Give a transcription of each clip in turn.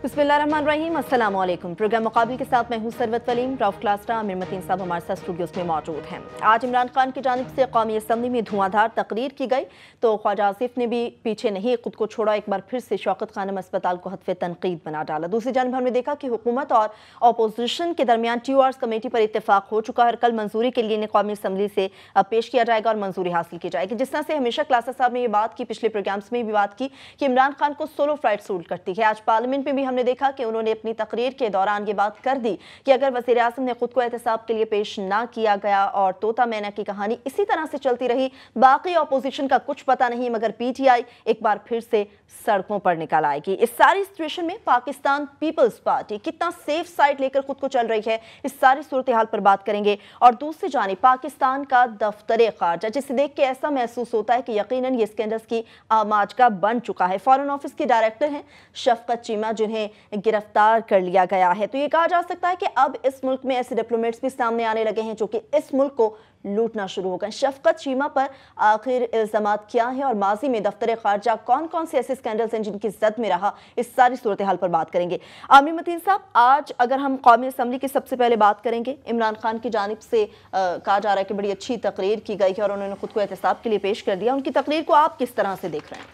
बिस्मिल्लाहिर्रहमानिर्रहीम, अस्सलाम वालेकुम। प्रोग्राम मुकाबिल के साथ मैं हूं सरवत वलीम। रऊफ क्लास्ट्रा, आमिर मतीन साहब हमारे साथ स्टूडियोज में मौजूद हैं। आज इमरान खान की जानिब से कौमी असम्बली में धुआंधार तकरीर की गई तो ख्वाजा आसिफ ने भी पीछे नहीं खुद को छोड़ा, एक बार फिर से शौकत खानम अस्पताल को हत्फ़े तनकीद बना डाला। दूसरी जानिब हमने देखा कि हुकूमत और अपोजिशन के दरमियान 2 आवर्स कमेटी पर इत्तेफाक हो चुका है। कल मंजूरी के लिए इन्हें कौमी असम्बली से पेश किया जाएगा और मंजूरी हासिल की जाएगी। जिस तरह से हमेशा क्लासा साहब ने ये बात की, पिछले प्रोग्राम्स में भी बात की कि इमरान खान को सोलो फ्लाइट सूट करती है। आज पार्लियामेंट में भी हमने देखा कि उन्होंने अपनी तकरीर के दौरान ये बात कर दी कि अगर वज़ीर आज़म ने खुद को एहतसाब के लिए पेश ना किया गया और तोता मैना की कहानी इसी तरह से चलती रही, बाकी अपोजिशन का कुछ पता नहीं, मगर पीटीआई एक बार फिर से सड़कों पर निकल आएगी। इस सारी सिचुएशन में पाकिस्तान पीपल्स पार्टी कितना सेफ साइड लेकर खुद को चल रही है, इस सारी सूरत हाल पर बात करेंगे। और दूसरी जानिब पाकिस्तान का दफ्तर खारजा, जिसे देख के ऐसा महसूस होता है कि यकीनन ये स्कैंडल्स की आमाजगा बन चुका है। फॉरेन ऑफिस के डायरेक्टर हैं शफकत चीमा, जिन्हें गिरफ्तार कर लिया गया है। तो ये कहा जा सकता है कि अब इस मुल्क में ऐसे डिप्लोमेट्स भी सामने आने लगे हैं जो कि इस मुल्क को लूटना शुरू हो गए। शफकत चीमा पर आखिर इल्जामात क्या है और माजी में दफ्तर खारजा कौन कौन से ऐसे स्कैंडल्स हैं जिनकी जद में रहा, इस सारी सूरत हाल पर बात करेंगे। आमिर मतीन साहब, आज अगर हम कौमी असम्बली की सबसे पहले बात करेंगे, इमरान खान की जानिब से कहा जा रहा है कि बड़ी अच्छी तकरीर की गई है और उन्होंने खुद को एहतसाब के लिए पेश कर दिया। उनकी तकरीर को आप किस तरह से देख रहे हैं?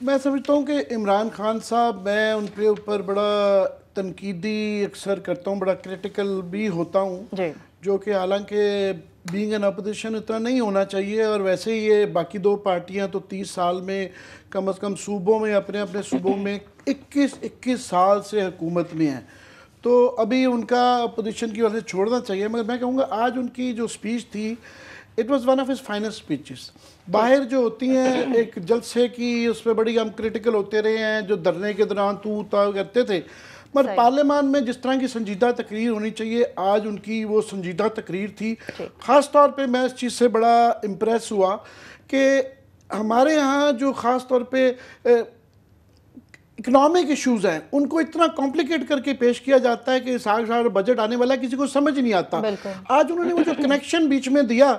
मैं समझता हूँ कि इमरान खान साहब, मैं उनके ऊपर बड़ा तनकीदी अक्सर करता हूँ, बड़ा क्रिटिकल भी होता हूँ, जो कि हालांकि बीइंग एन अपोजिशन इतना नहीं होना चाहिए। और वैसे ही ये बाकी 2 पार्टियां तो 30 साल में कम से कम सूबों में, अपने अपने सूबों में 21 साल से हुकूमत में हैं, तो अभी उनका अपोजिशन की वजह से छोड़ना चाहिए। मगर मैं कहूँगा आज उनकी जो स्पीच थी, it was one of his finest speeches. बाहर जो होती हैं एक जलसे की, उस पर बड़ी हम क्रिटिकल होते रहे हैं, जो धरने के दौरान तू ता करते थे, पर पार्लियामान में जिस तरह की संजीदा तकरीर होनी चाहिए, आज उनकी वो संजीदा तकरीर थी। ख़ास तौर पे मैं इस चीज़ से बड़ा इम्प्रेस हुआ कि हमारे यहाँ जो ख़ास तौर पे इकोनॉमिक इश्यूज हैं उनको इतना कॉम्प्लिकेट करके पेश किया जाता है कि साल बजट आने वाला किसी को समझ नहीं आता। आज उन्होंने वो जो कनेक्शन बीच में दिया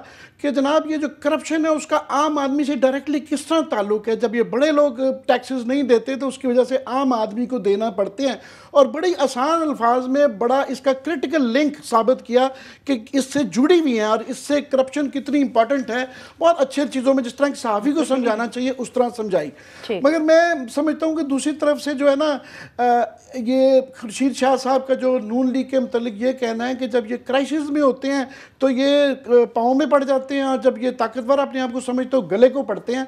कि जनाब ये जो करप्शन है उसका आम आदमी से डायरेक्टली किस तरह ताल्लुक है, जब ये बड़े लोग टैक्सेस नहीं देते तो उसकी वजह से आम आदमी को देना पड़ते हैं, और बड़ी आसान अल्फाज में बड़ा इसका क्रिटिकल लिंक साबित किया कि इससे जुड़ी हुई हैं और इससे करप्शन कितनी इंपॉर्टेंट है। बहुत अच्छी चीज़ों में जिस तरह की सहाफ़ी को समझाना चाहिए उस तरह समझाई। मगर मैं समझता हूँ कि दूसरी तरफ से जो है ना, ये खुर्शीद शाह साहब का जो नून लीग के मतलब ये कहना है कि जब ये क्राइसिस में होते हैं तो ये पाँव में पड़ जाते हैं, और जब ये ताकतवर अपने आप को समझते हो गले को पड़ते हैं।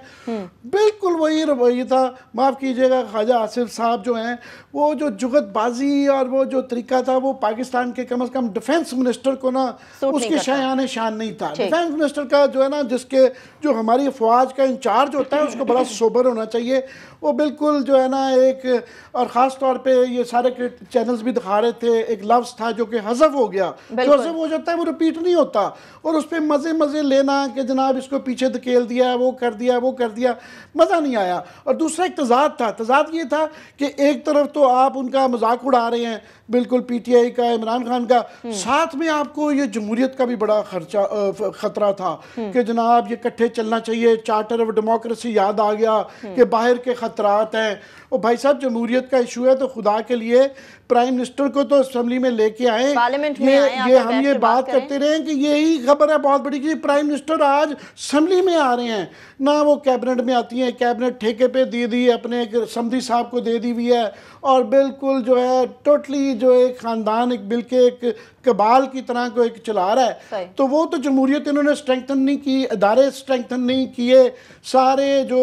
बिल्कुल वही रवैया था, माफ़ कीजिएगा, ख्वाजा आसिफ साहब जो हैं वो जो जुगतबाजी और वो जो तरीका था, वो पाकिस्तान के कम से कम डिफेंस मिनिस्टर को ना उसके शायान शान नहीं था। डिफेंस मिनिस्टर का जो है ना, जिसके जो हमारी अफवाज का इंचार्ज होता है उसको बड़ा सोबर होना चाहिए। वो बिल्कुल जो है ना एक, और ख़ास तौर पे ये सारे चैनल्स भी दिखा रहे थे, एक लफ्ज़ था जो कि हज़फ हो गया, जो हज़फ हो जाता है वो रिपीट नहीं होता, और उस पर मज़े लेना कि जनाब इसको पीछे धकेल दिया, वो कर दिया, वो कर दिया, मज़ा नहीं आया। और दूसरा एक तज़ाद था, तज़ाद ये था कि एक तरफ तो आप उनका मजाक उड़ा रहे हैं बिल्कुल पीटीआई का, इमरान खान का, साथ में आपको ये जमहूरियत का भी बड़ा खतरा था कि जनाब ये इकट्ठे चलना चाहिए, चार्टर ऑफ डेमोक्रेसी याद आ गया कि बाहर के खतरात हैं। और भाई साहब जमहूरियत का इशू है तो खुदा के लिए प्राइम मिनिस्टर को तो असेंबली में लेके आए, ये हम ये बात करते रहे कि यही खबर है बहुत बड़ी कि प्राइम मिनिस्टर आज असेंबली में आ रहे हैं, ना वो कैबिनेट में आती हैं, कैबिनेट ठेके पे दे दी अपने समधी साहब को दे दी हुई है, और बिल्कुल जो है टोटली जो एक ख़ानदान एक बिल के एक कबाल की तरह को एक चला रहा है। तो वो तो जमहूरियत इन्होंने स्ट्रेंथन नहीं की, इदारे स्ट्रेंथन नहीं किए, सारे जो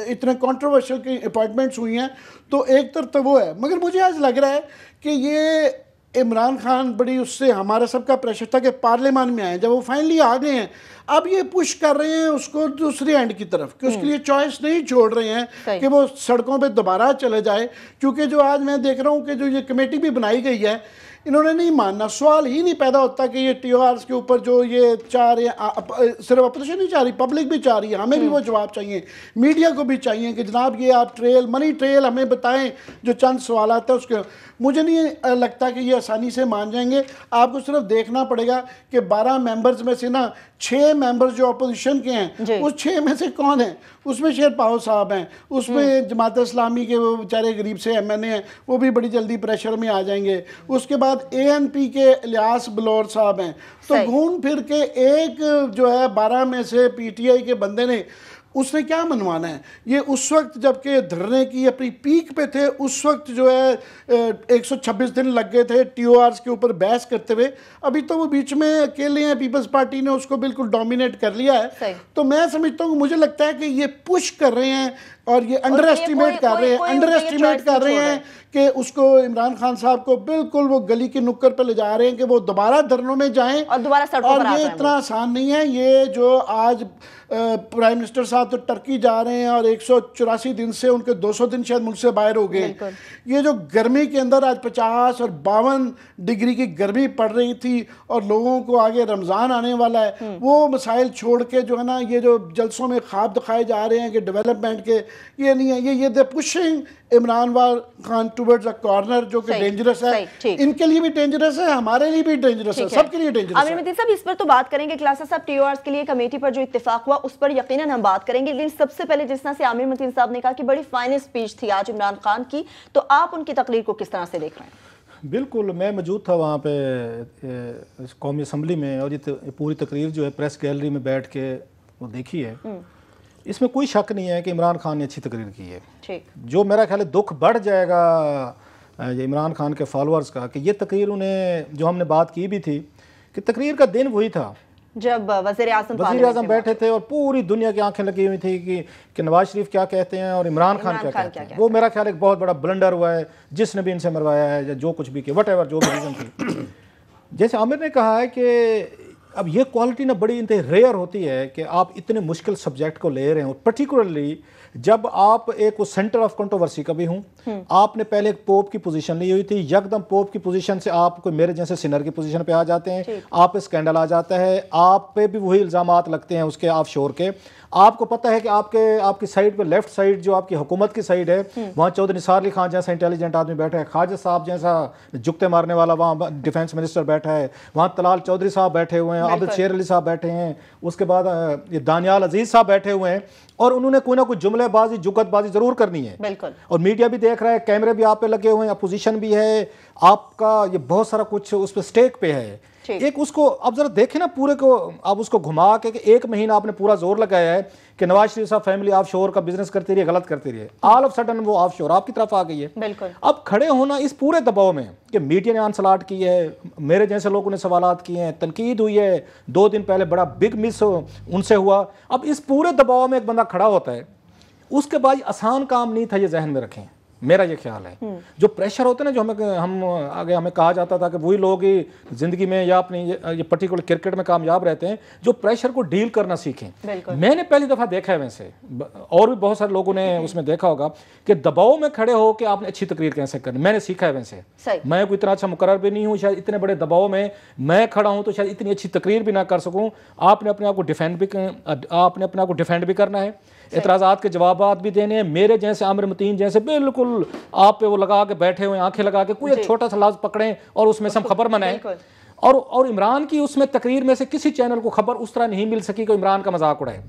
इतने कंट्रोवर्शियल की अपॉइंटमेंट्स हुई हैं, तो एक तरफ तो वो है। मगर मुझे आज लग रहा है कि ये इमरान खान बड़ी उससे हमारा सबका प्रेशर था कि पार्लियामान में आए, जब वो फाइनली आ गए हैं अब ये पुश कर रहे हैं उसको दूसरे एंड की तरफ कि उसके लिए चॉइस नहीं छोड़ रहे हैं कि वो सड़कों पे दोबारा चले जाए। क्योंकि जो आज मैं देख रहा हूँ कि जो ये कमेटी भी बनाई गई है, इन्होंने नहीं मानना, सवाल ही नहीं पैदा होता कि ये TORs के ऊपर जो ये चाह रहे हैं, सिर्फ अपोजिशन नहीं चाह रही, पब्लिक भी चाह रही है, हमें भी वो जवाब चाहिए, मीडिया को भी चाहिए कि जनाब ये आप ट्रेल, मनी ट्रेल हमें बताएं। जो चंद सवाल आते हैं उसके मुझे नहीं लगता कि ये आसानी से मान जाएंगे। आपको सिर्फ देखना पड़ेगा कि 12 मेंबर्स में से ना 6 मेंबर्स जो अपोजिशन के हैं, उस 6 में से कौन है, उसमें शेर पाओ साहब हैं, उसमें जमात इस्लामी के वो बेचारे गरीब से MNA हैं, वो भी बड़ी जल्दी प्रेशर में आ जाएंगे। उसके बाद ANP के इलियास बलौर साहब हैं। तो घूम फिर के एक जो है 12 में से PTI के बंदे ने उसने क्या मनवाना है। ये उस वक्त जबकि धरने की अपनी पीक पे थे, उस वक्त जो है 126 दिन लग गए थे TORs के ऊपर बहस करते हुए। अभी तो वो बीच में अकेले हैं, पीपल्स पार्टी ने उसको बिल्कुल डोमिनेट कर लिया है। तो मैं समझता हूँ, मुझे लगता है कि ये पुश कर रहे हैं और ये अंडर एस्टिमेट कर रहे हैं कि उसको इमरान खान साहब को बिल्कुल वो गली की नुक्कड़ पे ले जा रहे हैं कि वो दोबारा धरनों में जाएं और दोबारा सड़कों पर आ जाएं। ये इतना आसान नहीं है। ये जो आज प्राइम मिनिस्टर साहब तो टर्की जा रहे हैं और 184 दिन से उनके 200 दिन शायद मुल्क से बाहर हो गए। ये जो गर्मी के अंदर आज 50 और 52 डिग्री की गर्मी पड़ रही थी और लोगों को आगे रमज़ान आने वाला है, वो मसाइल छोड़ के जो है ना, ये जो जलसों में ख्वाब दिखाए जा रहे हैं कि डेवलपमेंट के, ये नहीं है। ये they pushing Imran Khan towards a corner, जो कि डेंजरस है। इनके लिए भी डेंजरस है, हमारे लिए भी डेंजरस है, सबके लिए डेंजरस है। आमिर मतीन साहब, इस पर तो बात करेंगे। क्लासेस साहब, TORs के लिए कमेटी पर जो इत्तेफाक हुआ उस पर यकीनन हम बात करेंगे, लेकिन सबसे पहले जिस तरह से आमिर मतीन साहब ने कहा कि बड़ी फाइन स्पीच थी आज इमरान खान की, तो आप उनकी तकरीर को किस तरह से देख रहे हैं? बिल्कुल, मैं मौजूद था वहाँ पे कौमी असम्बली में, और ये पूरी तकरीर जो है प्रेस गैलरी में बैठ के वो देखी है। इसमें कोई शक नहीं है कि इमरान खान ने अच्छी तकरीर की है। जो मेरा ख्याल है दुख बढ़ जाएगा इमरान खान के फॉलोअर्स का कि ये तकरीर उन्हें, जो हमने बात की भी थी कि तकरीर का दिन वही था जब वज़ीर आज़म बैठे थे और पूरी दुनिया की आंखें लगी हुई थी कि नवाज शरीफ क्या कहते हैं और इमरान खान क्या कहते हैं। वो मेरा ख्याल एक बहुत बड़ा ब्लंडर हुआ है, जिसने भी इनसे मरवाया है या जो कुछ भी किया, वट एवर जो भी रीज़न थी। जैसे आमिर ने कहा है कि अब ये क्वालिटी ना बड़ी इंतहाई रेयर होती है कि आप इतने मुश्किल सब्जेक्ट को ले रहे हो, पर्टिकुलरली जब आप एक सेंटर ऑफ कंट्रोवर्सी का भी हूँ। आपने पहले एक पोप की पोजीशन ली हुई थी, यकदम पोप की पोजीशन से आप कोई मेरे जैसे सिनर की पोजीशन पे आ जाते हैं, आप पे स्कैंडल आ जाता है, आप पे भी वही इल्ज़ामात लगते हैं उसके ऑफशोर के। आपको पता है कि आपकी साइड पे, लेफ्ट साइड जो आपकी हुकूमत की साइड है, वहाँ चौधरी निसार अली खान जैसा इंटेलिजेंट आदमी बैठा है, ख्वाजा साहब जैसा जुगते मारने वाला वहाँ डिफेंस मिनिस्टर बैठा है, वहाँ तलाल चौधरी साहब बैठे हुए हैं, आबिद शेर अली साहब बैठे हैं, उसके बाद ये दानियाल अजीज साहब बैठे हुए हैं, और उन्होंने कोई ना कोई जुमलेबाजी जुगतबाजी जरूर करनी है। और मीडिया भी देख रहा है, कैमरे भी आप पे लगे हुए हैं, अपोजिशन भी है, आपका ये बहुत सारा कुछ उस पर स्टेक पे है। एक उसको अब जरा देखें ना, पूरे को अब उसको घुमा के कि 1 महीना आपने पूरा जोर लगाया है कि नवाज शरीफ साहब फैमिली ऑफशोर का बिजनेस करती रही है, गलत करती रही है, ऑल ऑफ सडन वो ऑफशोर आपकी तरफ आ गई है। अब खड़े होना इस पूरे दबाव में कि मीडिया ने आंसलाट की है, मेरे जैसे लोगों ने सवालात किए हैं, तनकीद हुई है, 2 दिन पहले बड़ा बिग मिस उनसे हुआ। अब इस पूरे दबाव में एक बंदा खड़ा होता है, उसके बाद आसान काम नहीं था, ये जहन में रखें, मेरा ये ख्याल है। जो प्रेशर होता है ना, जो हमें कहा जाता था कि वही लोग ही जिंदगी में या अपनी ये पर्टिकुलर क्रिकेट में कामयाब रहते हैं जो प्रेशर को डील करना सीखें। मैंने पहली दफ़ा देखा है, वैसे और भी बहुत सारे लोगों ने उसमें देखा होगा कि दबाव में खड़े हो के आपने अच्छी तकरीर कैसे करनी। मैंने सीखा है वैसे, मैं कोई इतना अच्छा मुकर्रर भी नहीं हूँ, शायद इतने बड़े दबाव में मैं खड़ा हूँ तो शायद इतनी अच्छी तकरीर भी ना कर सकूँ। आपने अपने आप को डिफेंड भी करना है, एतराज़ात के जवाबात भी देने हैं। मेरे जैसे आमिर मतीन जैसे बिल्कुल आप पे वो लगा के बैठे हुए, आंखें लगा के कोई एक छोटा सा लफ्ज़ पकड़ें और उसमें से हम खबर बनाएं। और इमरान की उसमें तकरीर में से किसी चैनल को खबर उस तरह नहीं मिल सकी कि इमरान का मजाक उड़ाए।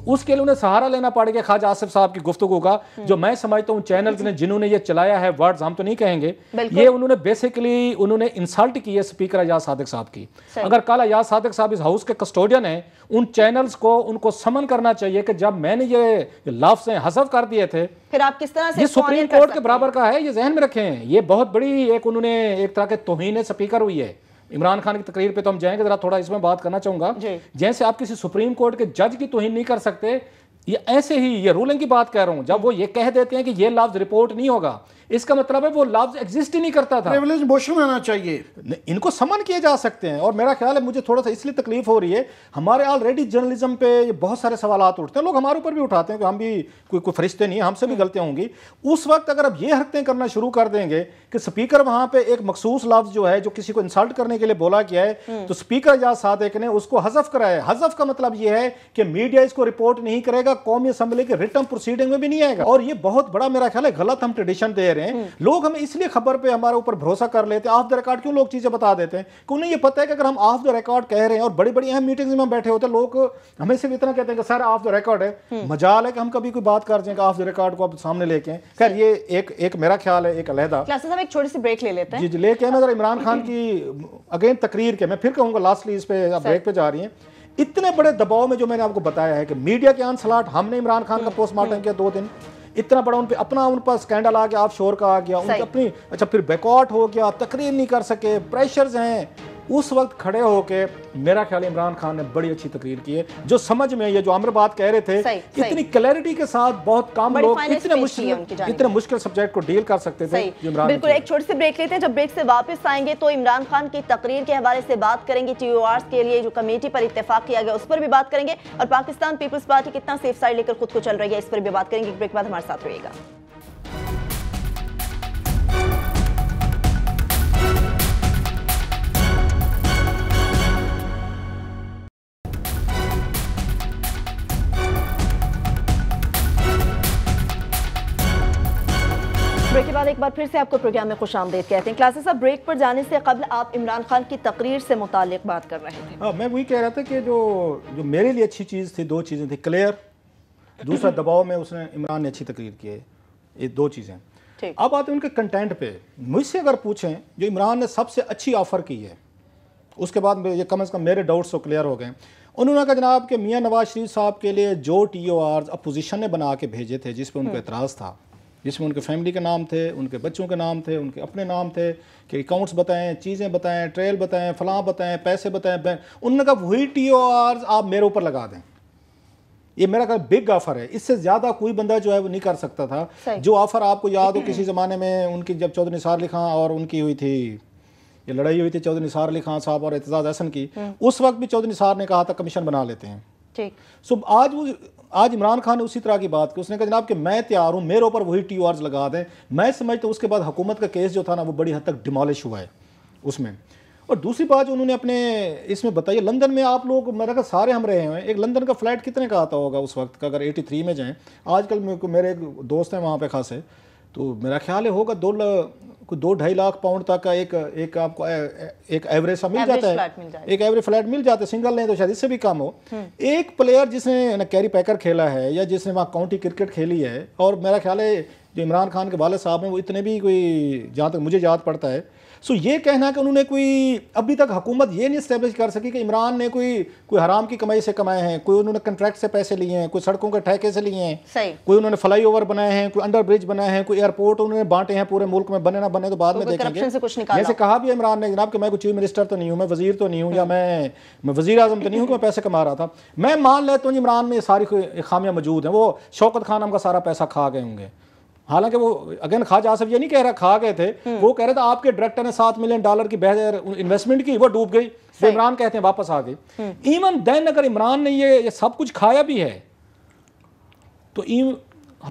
उसके लिए उन्हें सहारा लेना पड़ेगा ख्वाजा आसिफ साहब की गुफ्तगू का, जो मैं समझता हूँ चैनल ने जिन्होंने ये चलाया है, वर्ड्स हम तो नहीं कहेंगे, ये उन्होंने बेसिकली उन्होंने इंसल्ट की है स्पीकर अयाज सादिक साहब की। अगर कल अयाज सादिक साहब इस हाउस के कस्टोडियन हैं, उन चैनल्स को उनको समन करना चाहिए कि जब मैंने ये लफ्ज़ हज़फ कर दिए थे, फिर आप किस तरह से ये सुप्रीम कोर्ट के बराबर का है, ये जहन में रखें। ये बहुत बड़ी एक उन्होंने एक तरह के तौहीन स्पीकर हुई है। इमरान खान की तकरीर पे तो हम जाएंगे, जरा थोड़ा इसमें बात करना चाहूंगा। जैसे आप किसी सुप्रीम कोर्ट के जज की तौहीन नहीं कर सकते, ये ऐसे ही ये रूलिंग की बात कह रहा हूं, जब वो ये कह देते हैं कि ये लफ्ज रिपोर्ट नहीं होगा, इसका मतलब है वो लफ्ज एग्जिस्ट ही नहीं करता था। प्रिविलेज मोशन आना चाहिए, इनको समन किए जा सकते हैं। और मेरा ख्याल है, मुझे थोड़ा सा इसलिए तकलीफ हो रही है, हमारे ऑलरेडी जर्नलिज्म पे बहुत सारे सवालात उठते हैं, लोग हमारे ऊपर भी उठाते हैं कि हम भी कोई फरिश्ते नहीं, हमसे भी गलतियां होंगी। उस वक्त अगर अब ये हरकतें करना शुरू कर देंगे कि स्पीकर वहां पे एक मखसूस लफ्ज जो है जो किसी को इंसल्ट करने के लिए बोला गया है, तो स्पीकर अयाज सादिक ने उसको हज़फ कराया। हज़फ का मतलब ये है कि मीडिया इसको रिपोर्ट नहीं करेगा, कौमी असम्बली के रिटन प्रोसीडिंग में भी नहीं आएगा। और ये बहुत बड़ा मेरा ख्याल है गलत हम ट्रेडिशन दे रहे रहे हैं, लोग हमें इसलिए खबर पे हमारे ऊपर भरोसा कर लेते हैं। ऑफ द रिकॉर्ड क्यों लोग चीजें बता देते हैं कि उन्हें ये पता है कि अगर हम ऑफ द रिकॉर्ड कह रहे हैं और बड़ी बड़ी अहम मीटिंग्स में हम बैठे होते हैं, लोग हमें सिर्फ इतना कहते हैं कि सर ऑफ द रिकॉर्ड है, मजाल है कि हम कभी कोई बात कर जाएं कि ऑफ द रिकॉर्ड को आप सामने लेके आए। खैर ये एक मेरा ख्याल है, एक अलहदा क्लासेस। हम एक छोटी सी ब्रेक ले लेते हैं। जी लेके मैं जरा इमरान खान की अगेन तकरीर के, मैं फिर कहूंगा लास्टली इस पे ब्रेक पे जा रही है, इतने बड़े दबाव में जो मैंने आपको बताया है कि मीडिया के आंसलाट, हमने इमरान खान का पोस्टमार्टम किया 2 दिन, इतना बड़ा उन पे अपना उन पर स्कैंडल आ गया, ऑफशोर का आ गया, उनकी अपनी अच्छा फिर बैकआउट हो गया, तकरीर नहीं कर सके, प्रेशर्स हैं। उस वक्त खड़े होके मेरा ख्याल इमरान खान ने बड़ी अच्छी तकरीर की है, जो समझ में ये जो आमिर बात कह रहे थे इतनी क्लैरिटी के साथ, बहुत कम लोग इतने मुश्किल सब्जेक्ट को डील कर सकते थे। बिल्कुल, एक छोटी सी ब्रेक लेते हैं। जब ब्रेक से वापस आएंगे तो इमरान खान की तकरीर के हवाले से बात करेंगे, TORs के लिए जो कमेटी पर इत्तेफाक किया गया उस पर भी बात करेंगे, और पाकिस्तान पीपल्स पार्टी कितना सेफ साइड लेकर खुद को चल रही है इस पर भी बात करेंगे। ब्रेक बाद हमारे साथ रहिएगा। ब्रेक के बाद एक बार फिर से आपको प्रोग्राम में खुशामदीद कहते हैं। क्लासेस अब ब्रेक पर जाने से कबल आप इमरान खान की तकरीर से मुतालिक बात कर रहे थे। हाँ, मैं वही कह रहा था कि जो मेरे लिए अच्छी चीज़ थी, 2 चीज़ें थी, क्लियर, दूसरा दबाव में उसने इमरान ने अच्छी तकरीर की है, ये 2 चीज़ें। अब आते हैं उनके कंटेंट पे। मुझसे अगर पूछें जो इमरान ने सबसे अच्छी ऑफ़र की है, उसके बाद ये कम से कम मेरे डाउट्स तो क्लियर हो गए। उन्होंने कहा जनाब कि मियाँ नवाज शरीफ साहब के लिए जो TORs अपोजिशन ने बना के भेजे थे, जिस पर उनको एतराज़ था, जिसमें उनके फैमिली के नाम थे, उनके बच्चों के नाम थे, उनके अपने नाम थे, कि अकाउंट्स बताएं, चीज़ें बताएं, ट्रेल बताएं, फलां बताएं, पैसे बताएं, उन्होंने कहा वही TORs आप मेरे ऊपर लगा दें। ये मेरा का बिग ऑफर है, इससे ज़्यादा कोई बंदा जो है वो नहीं कर सकता था। जो ऑफर आपको याद हो किसी ज़माने में उनकी, जब चौधरी निसार अली खां और उनकी हुई थी, ये लड़ाई हुई थी चौधरी निसार अली खां साहब और एतजाज़ हसन की, उस वक्त भी चौधरी निसार ने कहा था कमीशन बना लेते हैं। ठीक। आज इमरान खान ने उसी तरह की बात की, उसने कहा जनाब कि मैं तैयार हूँ, मेरे ऊपर वही TORs लगा दें। मैं समझता हूँ उसके बाद हुकूमत का केस जो था ना वो बड़ी हद तक डिमोलिश हुआ है उसमें। और दूसरी बात जो उन्होंने अपने इसमें बताई, लंदन में आप लोग मेरा का सारे हम रहे हैं, एक लंदन का फ्लैट कितने का आता होगा उस वक्त का, अगर 83 में जाएँ, आजकल मेरे एक दोस्त हैं वहाँ पे खासे, तो मेरा ख्याल है होगा 2-2.5 लाख पाउंड तक का एक आपको एक एवरेज सा मिल जाता है, एक एवरेज फ्लैट मिल जाता है, सिंगल नहीं तो शायद इससे भी कम हो। एक प्लेयर जिसने ना कैरी पैकर खेला है या जिसने वहाँ काउंटी क्रिकेट खेली है, और मेरा ख्याल है जो इमरान खान के वालिद साहब हैं वो इतने भी कोई, जहाँ तक मुझे याद पड़ता है, सो ये कहना कि उन्होंने कोई अभी तक हुकूमत ये नहीं इस्टेब्लिश कर सकी कि इमरान ने कोई हराम की कमाई से कमाए हैं, कोई उन्होंने कॉन्ट्रैक्ट से पैसे लिए हैं, कोई सड़कों के ठेके से लिए हैं, कोई उन्होंने फ्लाई ओवर बनाए हैं, कोई अंडर ब्रिज बनाए हैं, कोई एयरपोर्ट उन्होंने बांटे हैं पूरे मुल्क में, बने ना बने तो बाद में देखेंगे। जैसे कहा भी इमरान ने जनाब कि मैं कोई चीफ मिनिस्टर तो नहीं हूँ, मैं वजीर तो नहीं हूँ, या मैं वजीर आजम तो नहीं हूँ कि मैं पैसे कमा रहा था। मैं मान लेता हूँ इमरान में सारी खामियां मौजूद हैं, वो शौकत खान का सारा पैसा खा गए होंगे, हालांकि वो अगेन ख्वाजा आसिफ ये नहीं कह रहा खा गए थे, वो कह रहे थे आपके डायरेक्टर ने $7 मिलियन की बेहतर इन्वेस्टमेंट की, वो डूब गई, तो इमरान कहते हैं वापस आ गई। इवन देन अगर इमरान ने ये सब कुछ खाया भी है तो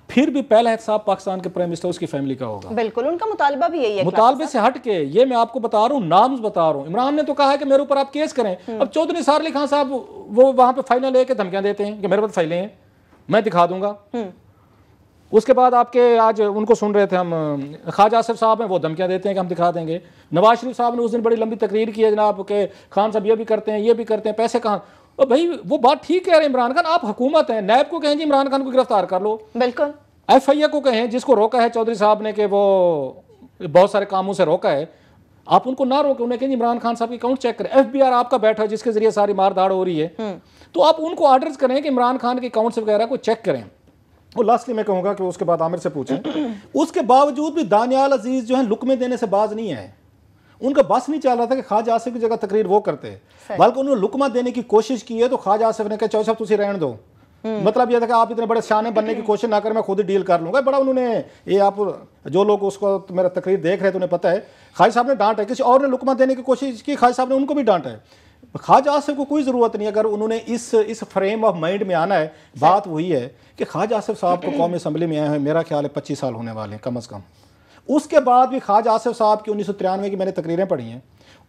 फिर भी पहला एहसाब पाकिस्तान के प्राइम मिनिस्टर उसकी फैमिली का होगा। बिल्कुल, उनका मुतालबा भी यही है। मुतालबे से हट के ये मैं आपको बता रहा हूँ, नाम्स बता रहा हूँ। इमरान ने तो कहा है कि मेरे ऊपर आप केस करें। अब चौधरी निसार अली खान साहब वो वहां पे फाइनल लेके धमकियां देते हैं कि मेरे पास फाइलें हैं, मैं दिखा दूंगा। उसके बाद आपके आज उनको सुन रहे थे हम, ख्वाजा आसिफ साहब हैं, वो धमकियां देते हैं कि हम दिखा देंगे। नवाज शरीफ साहब ने उस दिन बड़ी लंबी तकरीर की है जनाब के खान साहब ये भी करते हैं, ये भी करते हैं, पैसे कहाँ। और भाई वो बात ठीक कह रहे हैं इमरान खान, आप हुकूमत है, नैब को कहें जी इमरान खान को गिरफ्तार कर लो, बिल्कुल। FIA को कहें जिसको रोका है चौधरी साहब ने कि वो बहुत सारे कामों से रोका है, आप उनको ना रोके, उन्हें कहें इमरान खान साहब की अकाउंट चेक करें। FBR आपका बैठा है जिसके जरिए सारी मारधाड़ हो रही है, तो आप उनको ऑर्डर्स करें कि इमरान खान के अकाउंट्स वगैरह को चेक करें। और लास्टली मैं कहूँगा कि उसके बाद आमिर से पूछें, उसके बावजूद भी दानियाल अजीज जो है लुकमे देने से बाज नहीं है। उनका बस नहीं चल रहा था कि ख्वाजा आसिफ की जगह तकरीर वो करते, बल्कि उन्होंने लुकमा देने की कोशिश की है। तो ख्वाजा आसिफ ने कहा चौधरी साहब तुसी रहने दो, मतलब यह था कि आप इतने बड़े शाने बनने की कोशिश ना करें, मैं खुद ही डील कर लूँगा। बड़ा उन्होंने ये, आप जो लोग उसको मेरा तकरीर देख रहे थे उन्हें पता है, ख्वाजा साहब ने डांटा है, किसी और ने लुकमा देने की कोशिश की, ख्वाजा साहब ने उनको भी डांटा है। ख्वाजा आसिफ को कोई ज़रूरत नहीं, अगर उन्होंने इस फ्रेम ऑफ माइंड में आना है। बात वही है कि ख्वाजा आसिफ साहब को कौमी असम्बली में आए हैं मेरा ख्याल है 25 साल होने वाले हैं कम अज़ कम। उसके बाद भी ख्वाजा आसिफ साहब की 1993 की मैंने तकरीरें पढ़ी हैं,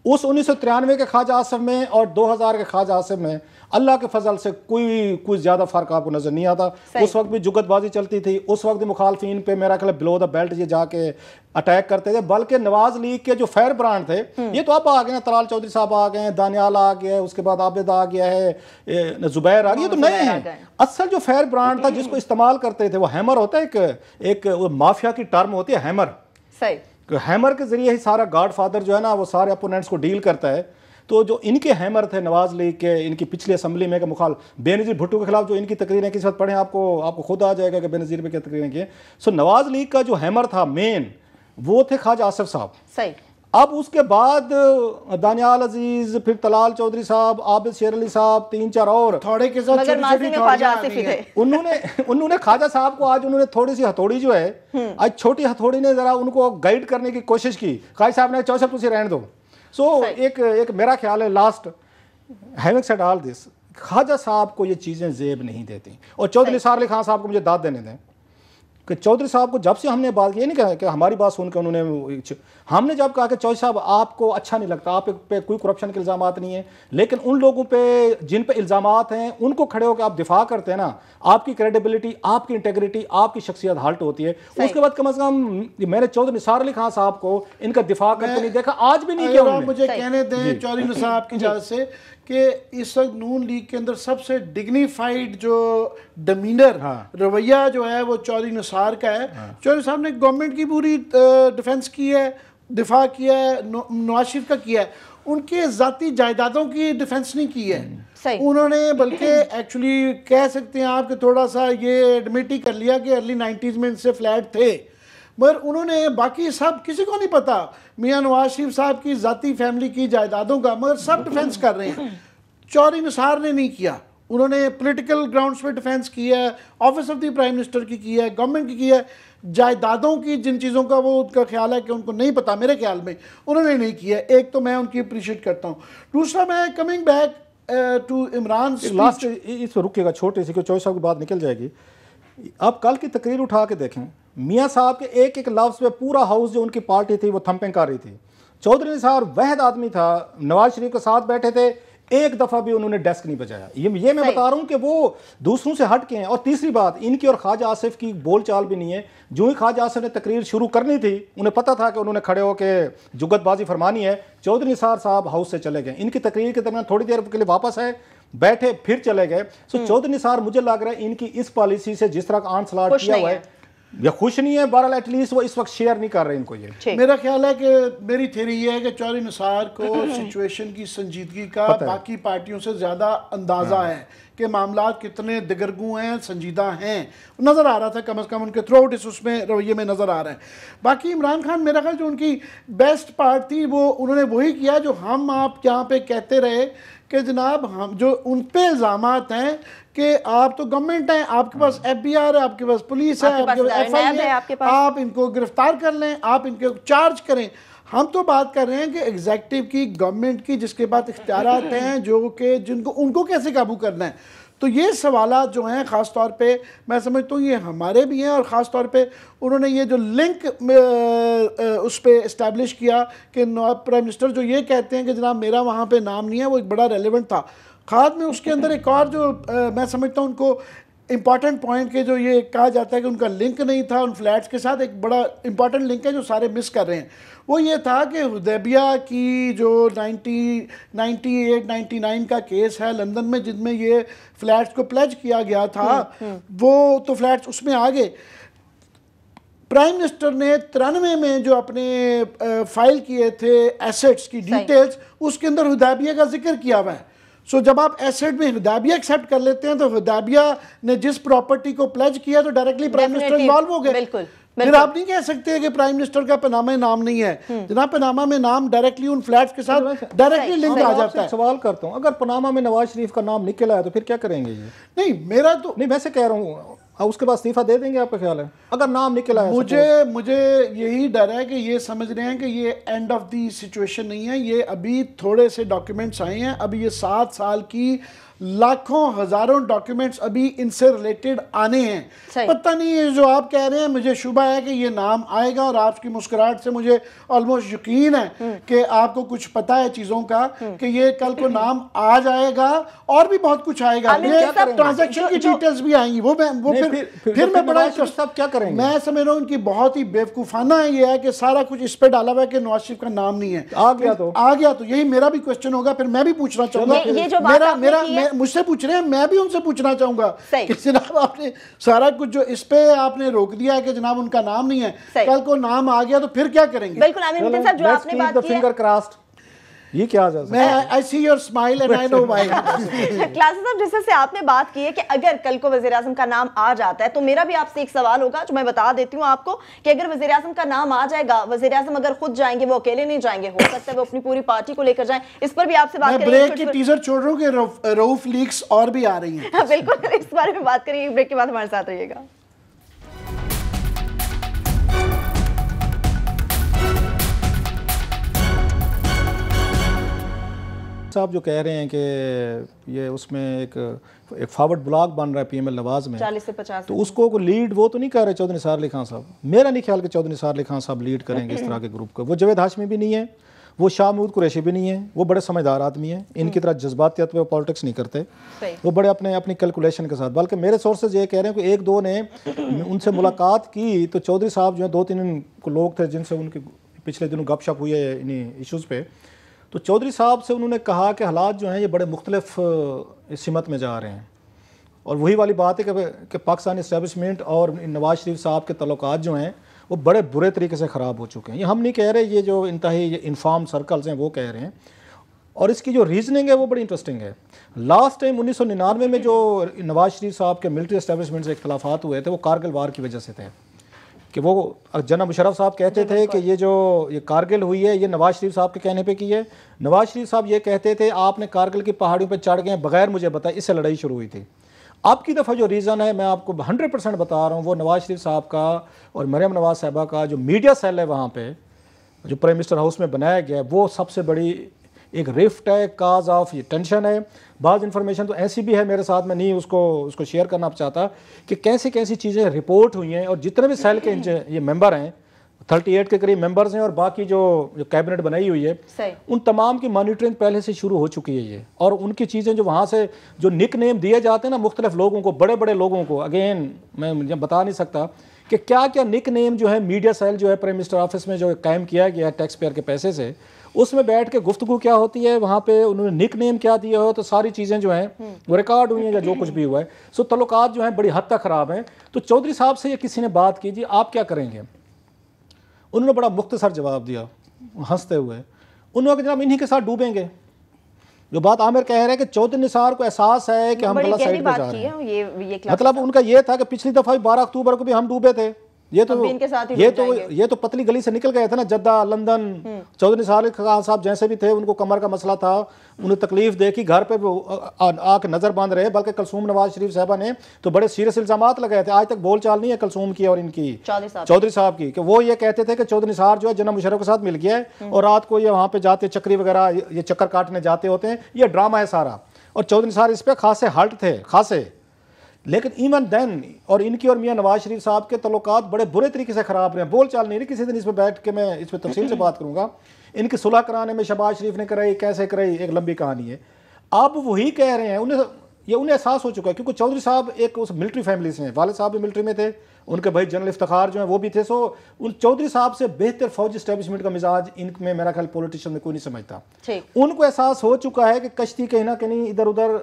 उस 1993 के ख्वाजा आसिफ में और 2000 के ख्वाजा आसिफ में अल्लाह के फजल से कोई ज़्यादा फ़र्क आपको नज़र नहीं आता। उस वक्त भी जुगतबाजी चलती थी, उस वक्त भी मुखालफिन पे मेरा ख्याल बिलो द बेल्ट ये जाके अटैक करते थे। बल्कि नवाज लीग के जो फायर ब्रांड थे ये तो अब आ गए हैं, तलाल चौधरी साहब आ गए हैं, दानियाल आ गया है, उसके बाद आबिद आ गया है, जुबैर आ गया, ये तो नए हैं। असल जो फायर ब्रांड था जिसको इस्तेमाल करते थे वो हैमर होता है, एक माफिया की टर्म होती है हैमर। हैमर के जरिए ही सारा गॉड फादर जो है ना वो सारे अपोनेंट्स को डील करता है। तो जो इनके हैमर थे नवाज लीग के, इनकी पिछली असेंबली में मुखाल बेनज़ीर भुट्टो के खिलाफ जो इनकी तकरीरें किस वक्त पढ़ें आपको खुद आ जाएगा कि बेनज़ीर पे क्या तकरीरें की। सो नवाज लीग का जो हैमर था मेन वो थे ख्वाजा आसिफ साहब। सही। अब उसके बाद दानियाल अजीज, फिर तलाल चौधरी साहब, आबिद शेर अली साहब, 3-4 और थोड़े के साथ उन्होंने ख्वाजा साहब को आज उन्होंने थोड़ी सी हथौड़ी जो है आज छोटी हथौड़ी ने जरा उनको गाइड करने की कोशिश की। ख्वाजा साहब ने चौधरी साहब तुझे रहने दो। सो एक मेरा ख्याल है last having said all this, Khwaja साहब को ये चीज़ें जेब नहीं देती। और चौधरी निसार अली खान साहब को मुझे दाद देने दें कि चौधरी साहब को जब से हमने बात की, नहीं कहा कि हमारी बात सुनकर हमने जब कहा कि चौधरी साहब आपको अच्छा नहीं लगता, आप पे कोई करप्शन के इल्ज़ाम नहीं है, लेकिन उन लोगों पे जिन पे इल्ज़ाम हैं उनको खड़े होकर आप दिफा करते हैं ना, आपकी क्रेडिबिलिटी, आपकी इंटेग्रिटी, आपकी शख्सियत हाल्ट होती है। उसके बाद कम से कम मैंने चौधरी निसार अली खान साहब को इनका दिफा करते नहीं देखा, आज भी नहीं किया। मुझे कहने दें चौधरी निसार की इजाज़त से कि इस वक्त नून लीग के अंदर सबसे डिग्निफाइड जो डमीनर रवैया जो है वो चौधरी निसार का है। चौधरी साहब ने गवर्नमेंट की पूरी डिफेंस की है, दिफा किया है, नवाज शरीफ का किया है, उनके ज़ाती जायदादों की डिफेंस नहीं की है उन्होंने, बल्कि एक्चुअली कह सकते हैं आप कि थोड़ा सा ये एडमिट ही कर लिया कि अर्ली 90s में इनसे फ्लैट थे, मगर उन्होंने बाकी सब किसी को नहीं पता मियां नवाज शरीफ साहब की ज़ाती फैमिली की जायदादों का, मगर सब डिफेंस कर रहे हैं। चौधरी निसार ने नहीं किया, उन्होंने पॉलिटिकल ग्राउंड्स पे डिफेंस किया है, office of the prime minister की किया है, गवर्नमेंट की किया है, जायदादों की जिन चीज़ों का वो उनका ख्याल है कि उनको नहीं पता, मेरे ख्याल में उन्होंने नहीं किया। एक तो मैं उनकी अप्रिशिएट करता हूँ। दूसरा मैं coming back to Imran last इस रुकेगा छोटे से चौधरी साहब की बात निकल जाएगी। अब कल की तकरीर उठा के देखें, मियाँ साहब के एक एक लफ्ज़ पे पूरा हाउस जो उनकी पार्टी थी वो थंपिंग कर रही थी। चौधरी निसार वहद आदमी था, नवाज शरीफ के साथ बैठे थे, एक दफ़ा भी उन्होंने डेस्क नहीं बजाया। ये मैं बता रहा हूँ कि वो दूसरों से हट के हैं। और तीसरी बात, इनकी और ख्वाजा आसिफ की बोलचाल भी नहीं है। जो ही ख्वाजा आसिफ ने तकरीर शुरू करनी थी, उन्हें पता था कि उन्होंने खड़े होकर जुगतबाजी फरमानी है, चौधरी निसार साहब हाउस से चले गए। इनकी तकरीर के दरमियान थोड़ी देर के लिए वापस आए, बैठे, फिर चले गए। सो चौधरी निसार मुझे लग रहा है इनकी इस पॉलिसी से जिस तरह आन सलाट किया हुआ है या खुश नहीं है, बहरहाल एटलीस्ट वो इस वक्त शेयर नहीं कर रहे इनको। ये मेरा ख्याल है कि मेरी थ्योरी ये है कि चौधरी निसार को सिचुएशन की संजीदगी का बाकी पार्टियों से ज़्यादा अंदाज़ा है कि मामला कितने दिगरगू हैं, संजीदा हैं, नज़र आ रहा था कम से कम उनके थ्रू आउट इस उसमें रवैये में नज़र आ रहा है। बाकी इमरान खान मेरा ख्याल जो उनकी बेस्ट पार्ट थी वो उन्होंने वही किया जो हम आप यहाँ पे कहते रहे कि जनाब हम जो उन पे इल्ज़ामात हैं कि आप तो गवर्नमेंट हैं, आपके पास FBI है, आपके पास पुलिस है, आपके पास FI है, आप इनको गिरफ्तार कर लें, आप इनको चार्ज करें। हम तो बात कर रहे हैं कि एग्जीक्यूटिव की, गवर्नमेंट की, जिसके पास इख्तियारात हैं जो कि जिनको उनको कैसे काबू करना है। तो ये सवालात जो हैं ख़ास तौर पे मैं समझता हूँ ये हमारे भी हैं, और ख़ास तौर पे उन्होंने ये जो लिंक उस पर इस्टेब्लिश किया कि प्राइम मिनिस्टर जो ये कहते हैं कि जनाब मेरा वहाँ पे नाम नहीं है, वो एक बड़ा रेलिवेंट था। खाद में उसके अंदर एक और जो मैं समझता हूँ उनको इम्पॉर्टेंट पॉइंट के जो ये कहा जाता है कि उनका लिंक नहीं था उन फ्लैट्स के साथ, एक बड़ा इंपॉर्टेंट लिंक है जो सारे मिस कर रहे हैं, वो ये था कि हुदैबिया की जो 98-99 का केस है लंदन में जिनमें ये फ्लैट्स को प्लेज किया गया था, वो तो फ्लैट्स उसमें आ गए। प्राइम मिनिस्टर ने 93 में जो अपने फाइल किए थे एसेट्स की डिटेल्स, उसके अंदर हुदैबिया का जिक्र किया हुआ है। सो जब आप एसेट में हुदैबिया एक्सेप्ट कर लेते हैं तो हुदैबिया ने जिस प्रॉपर्टी को प्लेज किया तो डायरेक्टली प्राइम मिनिस्टर इन्वॉल्व हो गए। फिर आप नहीं कह सकते कि प्राइम मिनिस्टर का पनामा में नाम नहीं है। जनाब पनामा में नाम डायरेक्टली उन फ्लैट्स के साथ डायरेक्टली लिंक आ जाता है। सवाल करता हूं, अगर पनामा में नवाज शरीफ का नाम निकला है तो फिर क्या करेंगे? ये नहीं, मेरा तो नहीं, वैसे कह रहा हूँ उसके बाद इस्तीफा दे देंगे, आपका ख्याल है अगर नाम निकला है? मुझे यही डर है कि ये समझ रहे हैं कि ये एंड ऑफ दी सिचुएशन नहीं है, ये अभी थोड़े से डॉक्यूमेंट्स आए हैं, अभी ये 7 साल की लाखों हजारों डॉक्यूमेंट्स अभी इनसे रिलेटेड आने हैं। पता नहीं है जो आप कह रहे हैं, मुझे शुबा है कि ये नाम आएगा और आपकी मुस्कुराहट से मुझे ऑलमोस्ट यकीन है कि आपको कुछ पता है चीजों का कि ये कल को नाम आ जाएगा और भी बहुत कुछ आएगा। ये ट्रांजैक्शन की डिटेल्स भी आएंगी। वो फिर मैं बड़ा सब क्या करेंगे, मैं समझ रहा हूँ उनकी बहुत ही बेवकूफाना ये है कि सारा कुछ इस पे डाला हुआ है कि नवाज शरीफ का नाम नहीं है। आ गया तो यही मेरा भी क्वेश्चन होगा। फिर मैं भी पूछना चाहूंगा, मेरा मुझसे पूछ रहे हैं, मैं भी उनसे पूछना चाहूंगा कि जनाब आपने सारा कुछ जो इस पे आपने रोक दिया है कि जनाब उनका नाम नहीं है, कल को नाम आ गया तो फिर क्या करेंगे? बिल्कुल आमिर साहब, जो आपने बात की, ये क्या मैं I see your smile and I know why. Classes साहब, जैसे आपने बात की है कि अगर कल को वज़ीर आज़म का नाम आ जाता है, तो मेरा भी आपसे एक सवाल होगा जो मैं बता देती हूँ आपको कि अगर वज़ीर आज़म का नाम आ जाएगा, वज़ीर आज़म अगर खुद जाएंगे, वो अकेले नहीं जाएंगे, हो सकता है वो अपनी पूरी पार्टी को लेकर जाएं। इस पर भी आपसे बात करेंगे। ब्रेक की टीजर छोड़ रहा हूँ कि रऊफ लीक्स और भी आ रही हैं। बिल्कुल, इस बारे में बात करेंगे। ब्रेक के बाद हमारे साथ रहिएगा। साहब जो कह रहे हैं कि ये उसमें एक फॉरवर्ड ब्लॉग बन रहा है पीएमएल नवाज में 40 से 50, तो उसको को लीड वो तो नहीं कर रहे चौधरी निसार अली खान साहब। मेरा नहीं ख्याल कि चौधरी निसार अली खान साहब लीड करेंगे इस तरह के ग्रुप को। वो जावेद हाशमी भी नहीं है, वो शाह महमूद कुरैशी भी नहीं है। वो बड़े समझदार आदमी है, इनकी तरह जज्बातियत पे पॉलिटिक्स नहीं करते। वो बड़े अपनी कैलकुलेशन के साथ, बल्कि मेरे सोर्सेज ये कह रहे हैं कि एक दो ने उनसे मुलाकात की तो चौधरी साहब जो है 2-3 लोग थे जिनसे उनके पिछले दिनों गपशप हुई है इन्हीं इशूज़ पे, तो चौधरी साहब से उन्होंने कहा कि हालात जो हैं ये बड़े मुख्तलिफ सिमत में जा रहे हैं। और वही वाली बात है कि पाकिस्तान इस्टेब्लिशमेंट और नवाज शरीफ साहब के तल्लुकात जो हैं वो बड़े बुरे तरीके से ख़राब हो चुके हैं। ये हम नहीं कह रहे, ये जो इंतहाई इन्फॉर्म सर्कल्स हैं वो कह रहे हैं। और इसकी जो रीजनिंग है वो बड़ी इंटरेस्टिंग है। लास्ट टाइम 1999 में जो नवाज शरीफ साहब के मिलिट्री इस्टेब्लिशमेंट से इख्तलाफात हुए थे वो कारगिल वार की वजह से थे। कि वो जनाब मुशर्रफ साहब कहते थे कि ये कारगिल हुई है ये नवाज शरीफ साहब के कहने पे की है। नवाज शरीफ साहब ये कहते थे आपने कारगिल की पहाड़ियों पे चढ़ गए बगैर मुझे बताए, इससे लड़ाई शुरू हुई थी। अब की दफ़ा जो रीज़न है मैं आपको 100% बता रहा हूँ, वो नवाज शरीफ साहब का और मरियम नवाज साहबा का जो मीडिया सेल है वहाँ पे जो प्राइम मिनिस्टर हाउस में बनाया गया है वो सबसे बड़ी एक रिफ्ट है, काज ऑफ ये टेंशन है। बाज़ इन्फॉर्मेशन तो ऐसी भी है मेरे साथ, मैं नहीं उसको शेयर करना चाहता कि कैसी कैसी चीज़ें रिपोर्ट हुई हैं। और जितने भी सेल के ये मेंबर हैं 38 के करीब मेंबर्स हैं और बाकी जो कैबिनेट बनाई हुई है उन तमाम की मॉनिटरिंग पहले से शुरू हो चुकी है ये। और उनकी चीज़ें जो वहाँ से जो निक नेम दिए जाते हैं ना मुख्तलिफ लोगों को, बड़े बड़े लोगों को, अगेन मैं बता नहीं सकता कि क्या क्या निक नेम जो है मीडिया सेल जो है प्राइम मिनिस्टर ऑफिस में जो कायम किया गया है टैक्स पेयर के पैसे से, उसमें बैठ के गुफ्तगू क्या होती है, वहाँ पे उन्होंने निक नेम क्या दिया हो, तो सारी चीज़ें जो हैं वो रिकॉर्ड हुई हैं या जो कुछ भी हुआ है। सो तल्लुकात जो हैं बड़ी हद तक ख़राब हैं। तो चौधरी साहब से ये किसी ने बात की जी आप क्या करेंगे, उन्होंने बड़ा मुख्तसर जवाब दिया हंसते हुए। उन्होंने जनाब इन्हीं के साथ डूबेंगे। जो बात आमिर कह रहे हैं कि चौधरी निसार को एहसास है कि हम गलत साइड पे जा रहे हैं, मतलब उनका ये था कि पिछली दफ़ा 12 अक्टूबर को भी हम डूबे थे। ये तो पतली गली से निकल गए थे ना, जद्दा लंदन। चौधरी निसार खान साहब जैसे भी थे उनको कमर का मसला था, उन्हें तकलीफ देखी, घर पे आके नजर बांध रहे। बल्कि कलसूम नवाज शरीफ साहबा ने तो बड़े सीरियस इल्जामात लगाए थे। आज तक बोलचाल नहीं है कलसूम की और इनकी चौधरी साहब की, कि वो ये कहते थे कि चौधरी निसार जो है जनाब मुशर्रफ के साथ मिल गया है और रात को ये वहाँ पे जाते चक्री वगैरह ये चक्कर काटने जाते होते हैं, ये ड्रामा है सारा। और चौधरी निसार इस पर खासे हल्ट थे खासे। लेकिन इवन देन और इनकी और मियां नवाज शरीफ साहब के तल्लुकात बड़े बुरे तरीके से ख़राब रहे। बोलचाल नहीं रही। किसी दिन इस पर बैठ के मैं इस पर तफसील से बात करूंगा। इनकी सुलह कराने में शहबाज शरीफ ने कराई, कैसे कराई, एक लंबी कहानी है। आप वही कह रहे हैं, उन्हें एहसास हो चुका है क्योंकि चौधरी साहब एक उस मिलिट्री फैमिली से हैं, वाले साहब भी मिलिट्री में थे, उनके भाई जनरल इफ्तिखार जो है वो भी थे। सो उन चौधरी साहब से बेहतर फौजी इस्टेब्लिशमेंट का मिजाज इनमें मेरा ख्याल पॉलिटिशियन में कोई नहीं समझता। उनको एहसास हो चुका है कि कश्ती कहीं ना कहीं इधर उधर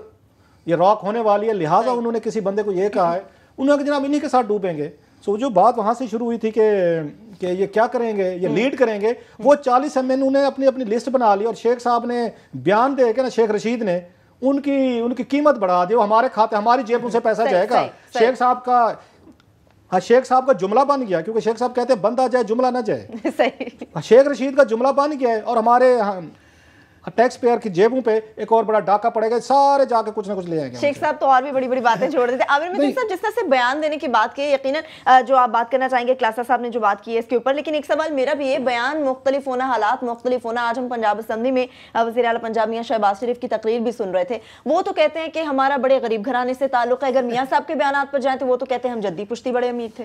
ये रॉक होने वाली है, लिहाजा उन्होंने किसी बंदे को ये कहा है, उन्होंने जनाब इन्हीं के साथ डूबेंगे। सो जो बात वहां से शुरू हुई थी कि ये क्या करेंगे, ये लीड करेंगे, वो 40 MN ने अपनी लिस्ट बना ली। और शेख साहब ने बयान दे के ना, शेख रशीद ने उनकी कीमत बढ़ा दी। वो हमारे खाते हमारी जेब से पैसा जाएगा। शेख साहब का जुमला बन गया, क्योंकि शेख साहब कहते हैं बंदा जाए जुमला ना जाए। शेख रशीद का जुमला बन गया है। और टैक्स पेयर की जेबों पे एक और बड़ा डाका पड़ेगा, सारे जाके कुछ ना कुछ ले आएंगे। शेख साहब तो और भी बड़ी बड़ी बातें छोड़ देते। आमिर मतीन साहब, जिस तरह से बयान देने की बात की, यकीनन जो आप बात करना चाहेंगे क्लासा साहब ने जो बात की है इसके ऊपर, लेकिन एक सवाल मेरा भी है, बयान मुख्तलिफ होना, हालात मुख्तलिफ होना। आज हम पंजाब असेंबली में वज़ीर आला पंजाब मियां शहबाज शरीफ की तकरीर भी सुन रहे थे, वो तो कहते हैं कि हमारा बड़े गरीब घराने से ताल्लुक है। अगर मियां साहब के बयान पर जाए तो वो तो कहते हैं हम जद्दी पुश्ती बड़े अमीर थे।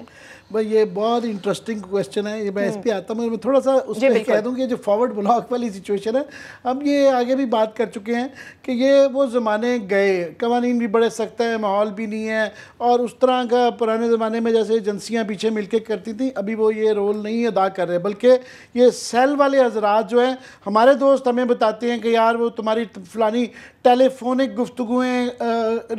भाई ये बहुत इंटरेस्टिंग क्वेश्चन है, ये मैं इस पे आता हूँ, मैं थोड़ा सा उस पर कह दूँ कि जो फॉरवर्ड ब्लॉक वाली सिचुएशन है, हम ये आगे भी बात कर चुके हैं कि ये वो ज़माने गए, कवानीन भी बड़े सख्त हैं, माहौल भी नहीं है, और उस तरह का पुराने ज़माने में जैसे एजेंसियाँ पीछे मिलकर करती थी, अभी वो ये रोल नहीं अदा कर रहे, बल्कि ये सेल वाले हजरात जो हैं, हमारे दोस्त हमें बताते हैं कि यार वो तुम्हारी फलानी टेलीफोनिक गुफ्तगुएँ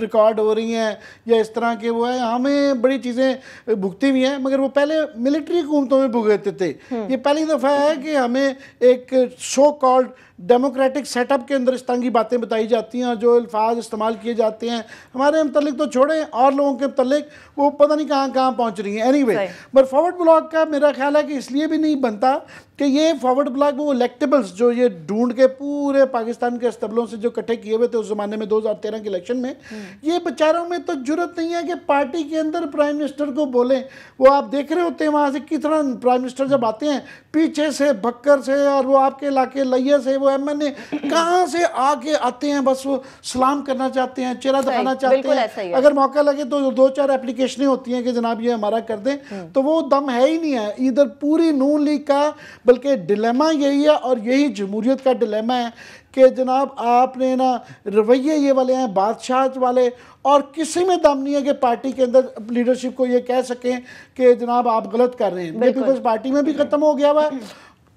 रिकॉर्ड हो रही हैं या इस तरह के वो है, हमें बड़ी चीज़ें भुगती हुई हैं, मगर वो पहले मिलिट्री हुकूमतों में भुगते थे। ये पहली दफ़ा है कि हमें एक सो कॉल्ड डेमोक्रेटिक सेटअप के अंदर इस तरह की बातें बताई जाती हैं और जो अल्फाज इस्तेमाल किए जाते हैं हमारे मतलब तो छोड़ें, और लोगों के मतलब वो पता नहीं कहाँ कहाँ पहुँच रही हैं। एनीवे, पर फॉरवर्ड ब्लॉक का मेरा ख्याल है कि इसलिए भी नहीं बनता कि ये फॉरवर्ड ब्लॉक वो इलेक्टेबल्स जो ये ढूंढ के पूरे पाकिस्तान के अस्तबलों से जो इकट्ठे किए हुए थे उस ज़माने में 2013 के इलेक्शन में, ये बेचारों में तो जुर्रत नहीं है कि पार्टी के अंदर प्राइम मिनिस्टर को बोलें। वो आप देख रहे होते हैं वहाँ से किस तरह प्राइम मिनिस्टर जब आते हैं पीछे से भक्कर से, और वो आपके इलाके लैया से, वो MNA कहाँ से आके आते हैं, बस वो सलाम करना चाहते हैं, चेहरा दिखाना चाहते हैं, अगर मौका लगे तो 2-4 एप्लीकेशनें होती हैं कि जनाब ये हमारा कर दें, तो वो दम है ही नहीं है इधर पूरी नून लीग का। बल्कि डिलेमा यही है और यही जमहूरियत का डिलेमा है कि जनाब आपने ना रवैये ये वाले हैं बादशाह वाले, और किसी में दम नहीं है कि पार्टी के अंदर लीडरशिप को ये कह सकें कि जनाब आप गलत कर रहे हैं। पीपल्स पार्टी में भी ख़त्म हो गया हुआ है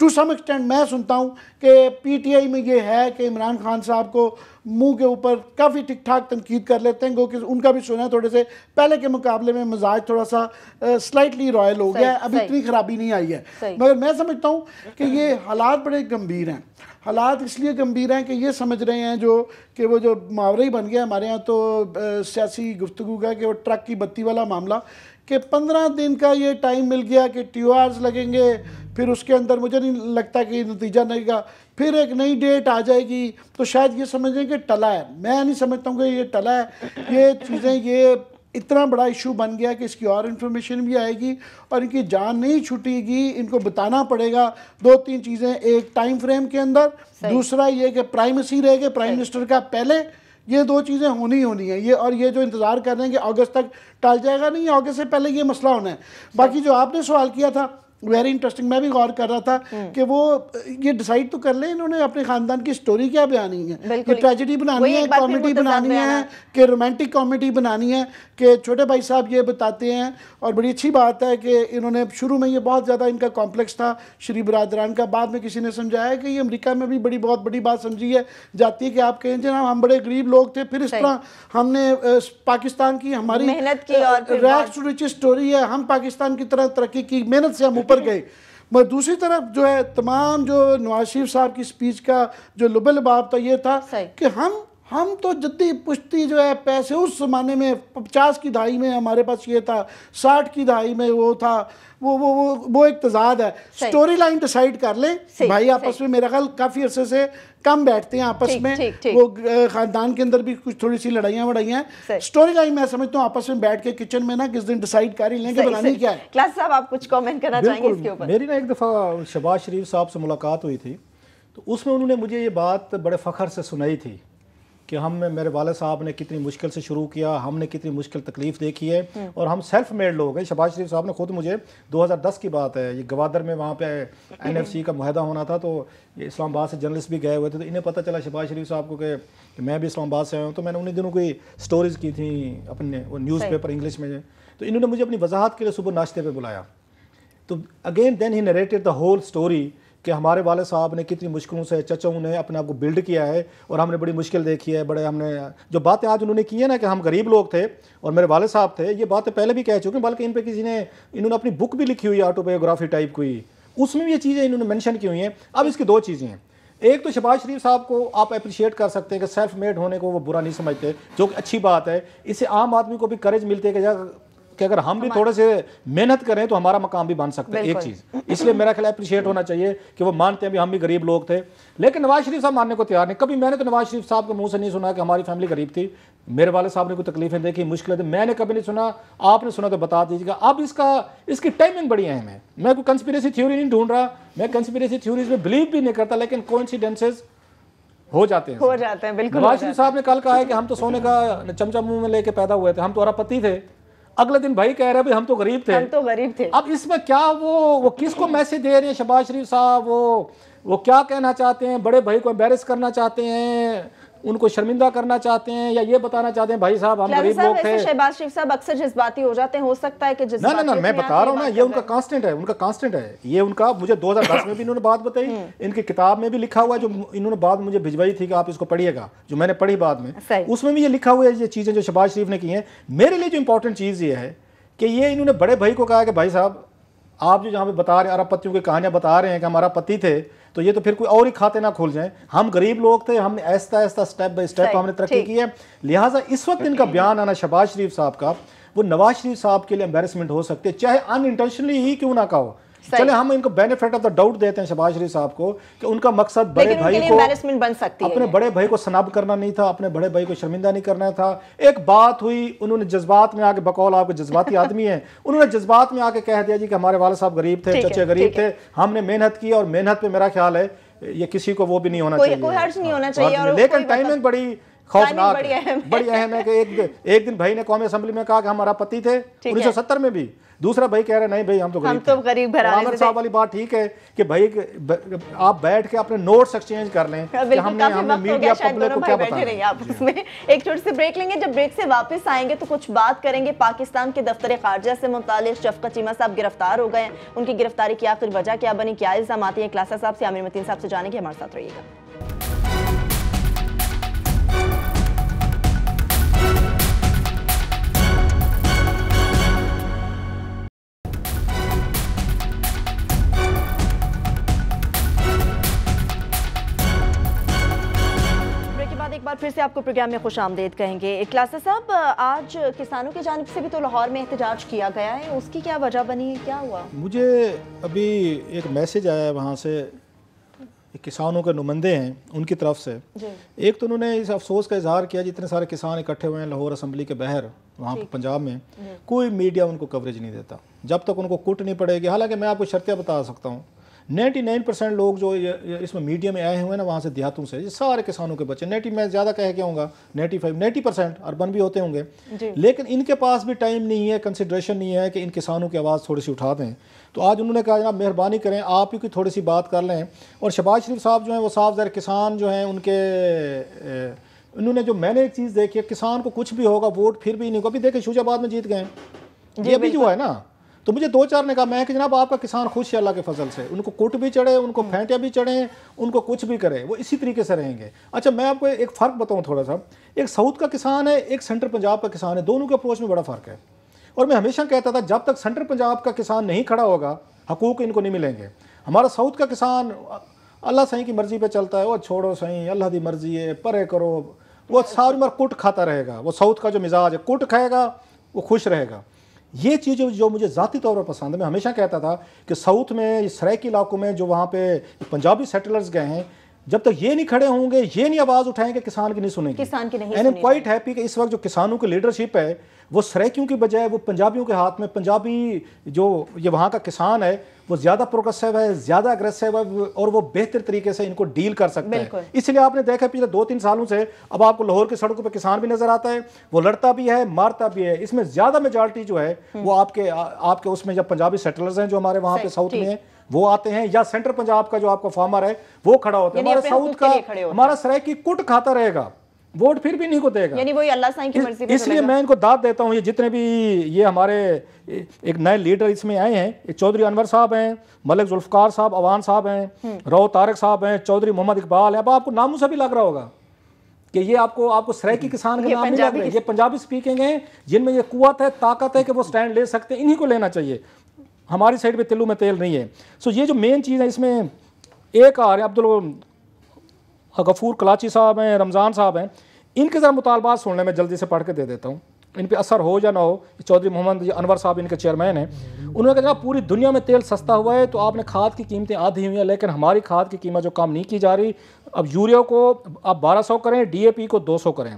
टू सम एक्सटेंट। मैं सुनता हूँ कि PTI में ये है कि इमरान खान साहब को मुंह के ऊपर काफ़ी ठीक ठाक तनकीद कर लेते हैं, क्योंकि उनका भी सुना है थोड़े से पहले के मुकाबले में मिजाज थोड़ा सा स्लाइटली रॉयल हो गया है, अभी इतनी खराबी नहीं आई है। मगर मैं समझता हूँ कि ये हालात बड़े गंभीर हैं। हालात इसलिए गंभीर हैं कि ये समझ रहे हैं जो कि वो जो मुहावरा ही बन गया हमारे यहाँ तो सियासी गुफ्तगू का कि वो ट्रक की बत्ती वाला मामला, कि 15 दिन का ये टाइम मिल गया कि TORs लगेंगे, फिर उसके अंदर मुझे नहीं लगता कि नतीजा लगेगा, फिर एक नई डेट आ जाएगी, तो शायद ये समझें कि टला है। मैं नहीं समझता हूँ कि ये टला है। ये चीज़ें ये इतना बड़ा इशू बन गया कि इसकी और इन्फॉर्मेशन भी आएगी और इनकी जान नहीं छूटेगी, इनको बताना पड़ेगा 2-3 चीज़ें एक टाइम फ्रेम के अंदर। दूसरा ये कि प्राइमेसी रहेगी प्राइम मिनिस्टर का पहले, ये 2 चीज़ें होनी है ये, और ये जो इंतज़ार कर रहे हैं कि अगस्त तक टल जाएगा, नहीं, अगस्त से पहले ये मसला होना है। बाकी जो आपने सवाल किया था वेरी इंटरेस्टिंग, मैं भी गौर कर रहा था कि वो ये डिसाइड तो कर ले इन्होंने अपने खानदान की स्टोरी क्या बनानी है, कि ट्रेजेडी बनानी है, कॉमेडी बनानी है, कि रोमांटिक कॉमेडी बनानी है, कि छोटे भाई साहब ये बताते हैं। और बड़ी अच्छी बात है कि इन्होंने शुरू में ये बहुत ज़्यादा इनका कॉम्प्लेक्स था शरी बरादरान का, बाद में किसी ने समझाया कि ये अमेरिका में भी बहुत बड़ी बात समझी है जाती है कि आप कहें जनाब हम बड़े गरीब लोग थे, फिर इस तरह हमने पाकिस्तान की हमारी मेहनत की और रैग्स टू रिचेस स्टोरी है, हम पाकिस्तान की तरह तरक्की की, मेहनत से हम ऊपर गए। मगर दूसरी तरफ जो है तमाम जो नवाज शरीफ साहब की स्पीच का जो लुबे लबाब था ये था कि हम तो जद्दी पुश्ती जो है पैसे उस ज़माने में 50 की दहाई में हमारे पास ये था, 60 की दहाई में वो था, वो एक तजाद है। स्टोरी लाइन डिसाइड कर लें भाई आपस में, मेरा ख्याल काफ़ी अरसे से कम बैठते हैं आपस में, वो ख़ानदान के अंदर भी कुछ थोड़ी सी लड़ाइयाँ वड़ाइयाँ। स्टोरी लाइन मैं समझता हूँ आपस में बैठ के किचन में ना किस दिन डिसाइड कर ही लें कि बनानी क्या है। क्लास साहब आप कुछ कमेंट करना चाहेंगे इसके ऊपर? मेरी ना एक दफ़ा शहबाज शरीफ साहब से मुलाकात हुई थी, तो उसमें उन्होंने मुझे ये बात बड़े फ़ख्र से सुनाई थी कि मेरे वालिद साहब ने कितनी मुश्किल से शुरू किया, हमने कितनी मुश्किल तकलीफ़ देखी है और हम सेल्फ मेड लोग हैं। शहबाज शरीफ साहब ने खुद मुझे 2010 की बात है, ये गवादर में वहाँ पे NFC का मुआहदा होना था, तो ये इस्लामाबाद से जर्नलिस्ट भी गए हुए थे, तो इन्हें पता चला शहबाज शरीफ साहब को कि मैं भी इस्लामाबाद से आया हूँ। तो मैंने उन्हीं दिनों कोई स्टोरीज़ की थी अपने वो न्यूज़पेपर इंग्लिश में, तो इन्होंने मुझे अपनी वजाहत के लिए सुबह नाश्ते पर बुलाया। तो again then he narrated the whole story कि हमारे वाले साहब ने कितनी मुश्किलों से चचाओं ने अपने आप को बिल्ड किया है और हमने बड़ी मुश्किल देखी है, बड़े हमने जो बातें आज उन्होंने की है ना कि हम गरीब लोग थे और मेरे वाले साहब थे, ये बातें पहले भी कह चुके हैं, बल्कि इन पे इन्होंने अपनी बुक भी लिखी हुई है ऑटोबायोग्राफी टाइप की, उसमें भी ये चीज़ें इन्होंने मेंशन की हुई हैं। अब इसकी 2 चीज़ें हैं, एक तो शहबाज शरीफ साहब को आप अप्रिशिएट कर सकते हैं कि सेल्फ मेड होने को वो बुरा नहीं समझते, जो कि अच्छी बात है, इससे आम आदमी को भी करेज मिलती है कि कि अगर हम भी थोड़े से मेहनत करें तो हमारा मकाम भी बन सकता है, एक चीज़। इसलिए मेरा ख्याल अप्रिशिएट होना चाहिए कि वो मानते हैं भी हम भी गरीब लोग थे, लेकिन नवाज शरीफ साहब मानने को तैयार नहीं। कभी मैंने तो नवाज शरीफ साहब के मुंह से नहीं सुना कि हमारी फैमिली गरीब थी, मेरे वाले साहब ने कोई तकलीफें देखी, मुश्किलें थी, मैंने कभी नहीं सुना। आपने सुना तो बता दीजिएगा। अब इसकी टाइमिंग बड़ी अहम है। मैं कोई कंस्पिरेसी थ्योरी नहीं ढूंढ रहा, मैं कंस्पिरेसी थ्योरीज में बिलीव भी नहीं करता, लेकिन कोइंसिडेंसेस हो जाते हैं बिल्कुल। नवाज शरीफ साहब ने कल कहा है कि हम तो सोने का चमचा मुंह में लेके पैदा हुए थे, हम तो अरबपति थे। अगले दिन भाई कह रहे हैं हम तो गरीब थे। अब इसमें क्या वो किसको मैसेज दे रहे हैं शहबाज शरीफ साहब? वो क्या कहना चाहते हैं? बड़े भाई को एम्बेरस करना चाहते हैं, उनको शर्मिंदा करना चाहते हैं, या ये बताना चाहते हैं भाई साहब हम गरीब लोग थे? शहबाज शरीफ साहब अक्सर जज्बाती हो जाते हैं, हो सकता है कि ना मैं बता रहा हूँ ना, ये उनका कांस्टेंट है। ये उनका मुझे 2010 में भी इन्होंने बात बताई, इनकी किताब में भी लिखा हुआ है, जो इन्होंने बाद में मुझे भिजवाई थी कि आप इसको पढ़िएगा, जो मैंने पढ़ी बाद में, उसमें भी ये लिखा हुआ है ये चीज़ें जो शहबाज शरीफ ने की हैं। मेरे लिए जो इंपॉर्टेंट चीज़ ये है कि ये इन्होंने बड़े भाई को कहा कि भाई साहब आप जो जहाँ पे बता रहे हैं अरबपतियों की कहानियाँ बता रहे हैं कि हम अरबपति थे, तो ये तो फिर कोई और ही खाते ना खुल जाएं। हम गरीब लोग थे, हमने ऐसा स्टेप बाय स्टेप हमने तरक्की की है। लिहाजा इस वक्त इनका बयान आना शहबाज शरीफ साहब का, वो नवाज शरीफ साहब के लिए एम्बेरसमेंट हो सकते हैं, चाहे अनइंटेंशनली ही क्यों ना कहो। चले हम इनको बेनिफिट ऑफ द डाउट देते हैं शहबाज शरीफ साहब को कि उनका मकसद बड़े भाई को अपने बड़े भाई को सनाब करना नहीं था, अपने बड़े भाई को शर्मिंदा नहीं करना था। एक बात हुई, उन्होंने जज्बात में आके, बकौल आपके जज्बाती आदमी हैं, उन्होंने जज्बात में आके कह दिया जी कि हमारे वाले साहब गरीब थे, चचे गरीब थे, हमने मेहनत की, और मेहनत पे मेरा ख्याल है ये किसी को वो भी नहीं होना चाहिए, कोई हर्ज नहीं होना चाहिए। लेकिन टाइमिंग बड़ी खौफनाक बड़ी अहम है कि एक दिन भाई ने कौमी असेंबली में कहा कि हम अरबपति थे 1970 में भी, दूसरा भाई कह रहे नहीं भाई हम तो गरीब थे। आमिर साहब वाली बात ठीक है कि भाई आप बैठ के अपने नोट्स एक्सचेंज कर लें कि हमने मीडिया पब्लिक को क्या बताना। एक छोटी सी ब्रेक लेंगे, जब ब्रेक से वापस आएंगे तो कुछ बात करेंगे पाकिस्तान के दफ्तर खारजा से मुताल्लिक। शफकत चीमा साहब गिरफ्तार हो गए, उनकी गिरफ्तारी की आखिर वजह क्या बनी, क्या इल्जाम आती है, क्लासा साहब से, आमिर मतीन साहब से जानेंगे। हमारे साथ रहिएगा। फिर से आपको प्रोग्राम में खुशामदीद कहेंगे। क्लासा साहब, आज किसानों की जानिब से भी तो लाहौर में एहतजाज किया गया है, उसकी क्या वजह बनी है, क्या हुआ? मुझे अभी एक मैसेज आया है वहाँ से, किसानों के नुमाइंदे हैं उनकी तरफ से। एक तो उन्होंने इस अफसोस का इजहार किया जितने सारे किसान इकट्ठे हुए हैं लाहौर असम्बली के बाहर, वहाँ पर पंजाब में, कोई मीडिया उनको कवरेज नहीं देता जब तक उनको कुट नहीं पड़ेगी। हालांकि मैं आपको शर्तियाँ बता सकता हूँ, 99% लोग जो इसमें मीडिया में आए हुए हैं ना वहाँ से देहातों से, ये सारे किसानों के बच्चे, 90 मैं ज़्यादा कह के आऊँगा 90% अर्बन भी होते होंगे, लेकिन इनके पास भी टाइम नहीं है, कंसिड्रेशन नहीं है कि इन किसानों की आवाज़ थोड़ी सी उठा दें। तो आज उन्होंने कहा जनाब मेहरबानी करें आप ही की थोड़ी सी बात कर लें। और शहबाज शरीफ साहब जो हैं वो साफ ज़ाहिर किसान जो हैं उनके, उन्होंने जो मैंने एक चीज़ देखी है, किसान को कुछ भी होगा वोट फिर भी नहीं को, अभी देखे शुजाबाद में जीत गए, ये भी जो है ना, तो मुझे 2-4 ने कहा मैं कि जनाब आपका किसान खुश है अल्लाह के फजल से, उनको कुट भी चढ़े, उनको फेंटिया भी चढ़े, उनको कुछ भी करे, वो इसी तरीके से रहेंगे। अच्छा मैं आपको एक फ़र्क बताऊं थोड़ा सा, एक साउथ का किसान है, एक सेंट्रल पंजाब का किसान है, दोनों के अप्रोच में बड़ा फ़र्क है। और मैं हमेशा कहता था जब तक सेंट्रल पंजाब का किसान नहीं खड़ा होगा हकूक़ इनको नहीं मिलेंगे। हमारा साउथ का किसान अल्लाह सही की मर्ज़ी पर चलता है, वो छोड़ो सही अल्लाह की मर्ज़ी है, परे करो, वो सारी उम्र कुट खाता रहेगा। वो साउथ का जो मिजाज है, कुट खाएगा वो खुश रहेगा। ये चीज़ जो मुझे ज़ाती तौर पर पसंद है, मैं हमेशा कहता था कि साउथ में, सराइकी इलाकों में जो वहाँ पे पंजाबी सेटलर्स गए हैं, जब तक ये नहीं खड़े होंगे, ये नहीं आवाज़ उठाएंगे, किसान की नहीं सुनेंगे, किसान की नहीं। And I am quite happy कि इस वक्त जो किसानों की लीडरशिप है वो सराइकियों की बजाय वो पंजाबियों के हाथ में, पंजाबी जो ये वहाँ का किसान है वो ज़्यादा प्रोग्रेसिव है, ज़्यादा अग्रेसिव है, और वो बेहतर तरीके से इनको डील कर सकते हैं। इसलिए आपने देखा पिछले 2-3 सालों से अब आपको लाहौर की सड़कों पर किसान भी नजर आता है, वो लड़ता भी है, मारता भी है। इसमें ज़्यादा मेजॉरिटी जो है वो आपके उसमें जब पंजाबी सेटलर्स हैं जो हमारे वहाँ पे साउथ में है वो आते हैं, या सेंट्रल पंजाब का जो आपका फार्मर है वो खड़ा होता है। हमारे साउथ का, हमारा सराइकी कुट खाता रहेगा, वोट फिर भी नहीं को देगा, यानी वही अल्लाह साईं की मर्जी पे। इसलिए मैं इनको दाद देता हूँ, ये जितने भी ये हमारे एक नए लीडर इसमें आए हैं, चौधरी अनवर साहब हैं, मलिक जुल्फकार साहब, अवान साहब हैं, राव तारिक साहब हैं, चौधरी मोहम्मद इकबाल है। अब आपको नामों से भी लग रहा होगा कि ये आपको सराइकी किसान के नाम नहीं लग रहे, ये पंजाबी स्पीकिंग है जिनमें ये कुव्वत है, ताकत है कि वो स्टैंड ले सकते हैं, इन्हीं को लेना चाहिए। हमारी साइड पे तिल्लू में तेल नहीं है। सो ये जो मेन चीज़ है इसमें, एक आ रहे हैं अब्दुल गफूर कलाची साहब हैं, रमज़ान साहब हैं, इनके ज़रा मुतालबात सुनने में जल्दी से पढ़ के दे देता हूँ। इन पे असर हो या ना हो, चौधरी मोहम्मद अनवर साहब इनके चेयरमैन हैं, उन्होंने कहा जनाब पूरी दुनिया में तेल सस्ता हुआ है तो आपने खाद की कीमतें आधी हुई हैं, लेकिन हमारी खाद की कीमत जो कम नहीं की जा रही, अब यूरिया को आप 1200 करें, DAP को 200 करें।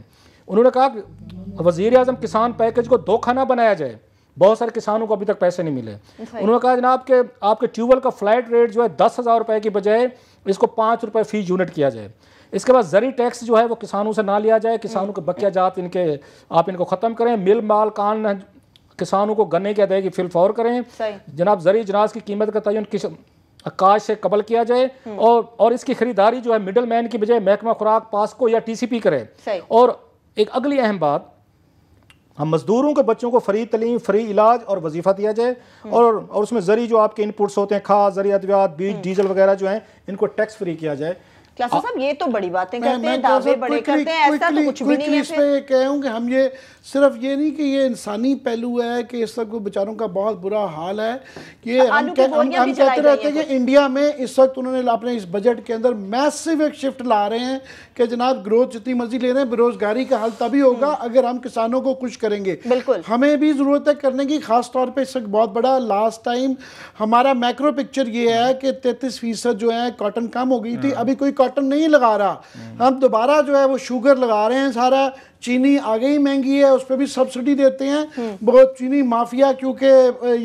उन्होंने कहा वज़ीर आज़म किसान पैकेज को 2 खाना बनाया जाए, बहुत सारे किसानों को अभी तक पैसे नहीं मिले। उन्होंने कहा जनाब के आपके ट्यूबवेल का फ्लैट रेट जो है 10,000 रुपये की बजाय इसको 5 रुपये फी यूनिट किया जाए। इसके बाद ज़री टैक्स जो है वो किसानों से ना लिया जाए, किसानों के बकिया जात आप इनको ख़त्म करें। मिल माल कान किसानों को गन्ने की अदायगी फिलफौर करें। जनाब ज़री जनाज की कीमत का तयन आकाश से कबल किया जाए और इसकी खरीदारी जो है मिडल मैन की बजाय महकमा खुराक, पास्को या TCP करे। और एक अगली अहम बात, हम मजदूरों के बच्चों को फ्री तलीम, फ्री इलाज और वजीफ़ा दिया जाए और उसमें ज़री जो आपके इनपुट्स होते हैं, खाद, ज़री अद्वियात, बीज, डीजल वगैरह जो हैं, इनको टैक्स फ्री किया जाए। क्लासा साहब ये तो बड़ी बातें करते हैं, दावे बड़े करते हैं, ऐसा तो कुछ भी नहीं है। इस पे कहूँ कि हम ये सिर्फ ये नहीं कि ये इंसानी पहलू है कि इस वक्त बेचारों का बहुत बुरा हाल है। ये हम कहते रहते हैं कि इंडिया में इस वक्त उन्होंने अपने इस बजट के अंदर मैसिव एक शिफ्ट ला रहे हैं कि जनाब ग्रोथ जितनी मर्जी ले रहे हैं, बेरोजगारी का हल तभी होगा अगर हम किसानों को खुश करेंगे। बिल्कुल हमें भी जरूरत है करने की, खास तौर पे इस वक्त बहुत बड़ा लास्ट टाइम हमारा मैक्रो पिक्चर ये है कि 33% जो है कॉटन कम हो गई थी, अभी कोई कॉटन नहीं लगा रहा। हम दोबारा जो है वो शुगर लगा रहे हैं, सारा चीनी आ गई महंगी है, उस पर भी सब्सिडी देते हैं बहुत। चीनी माफिया, क्योंकि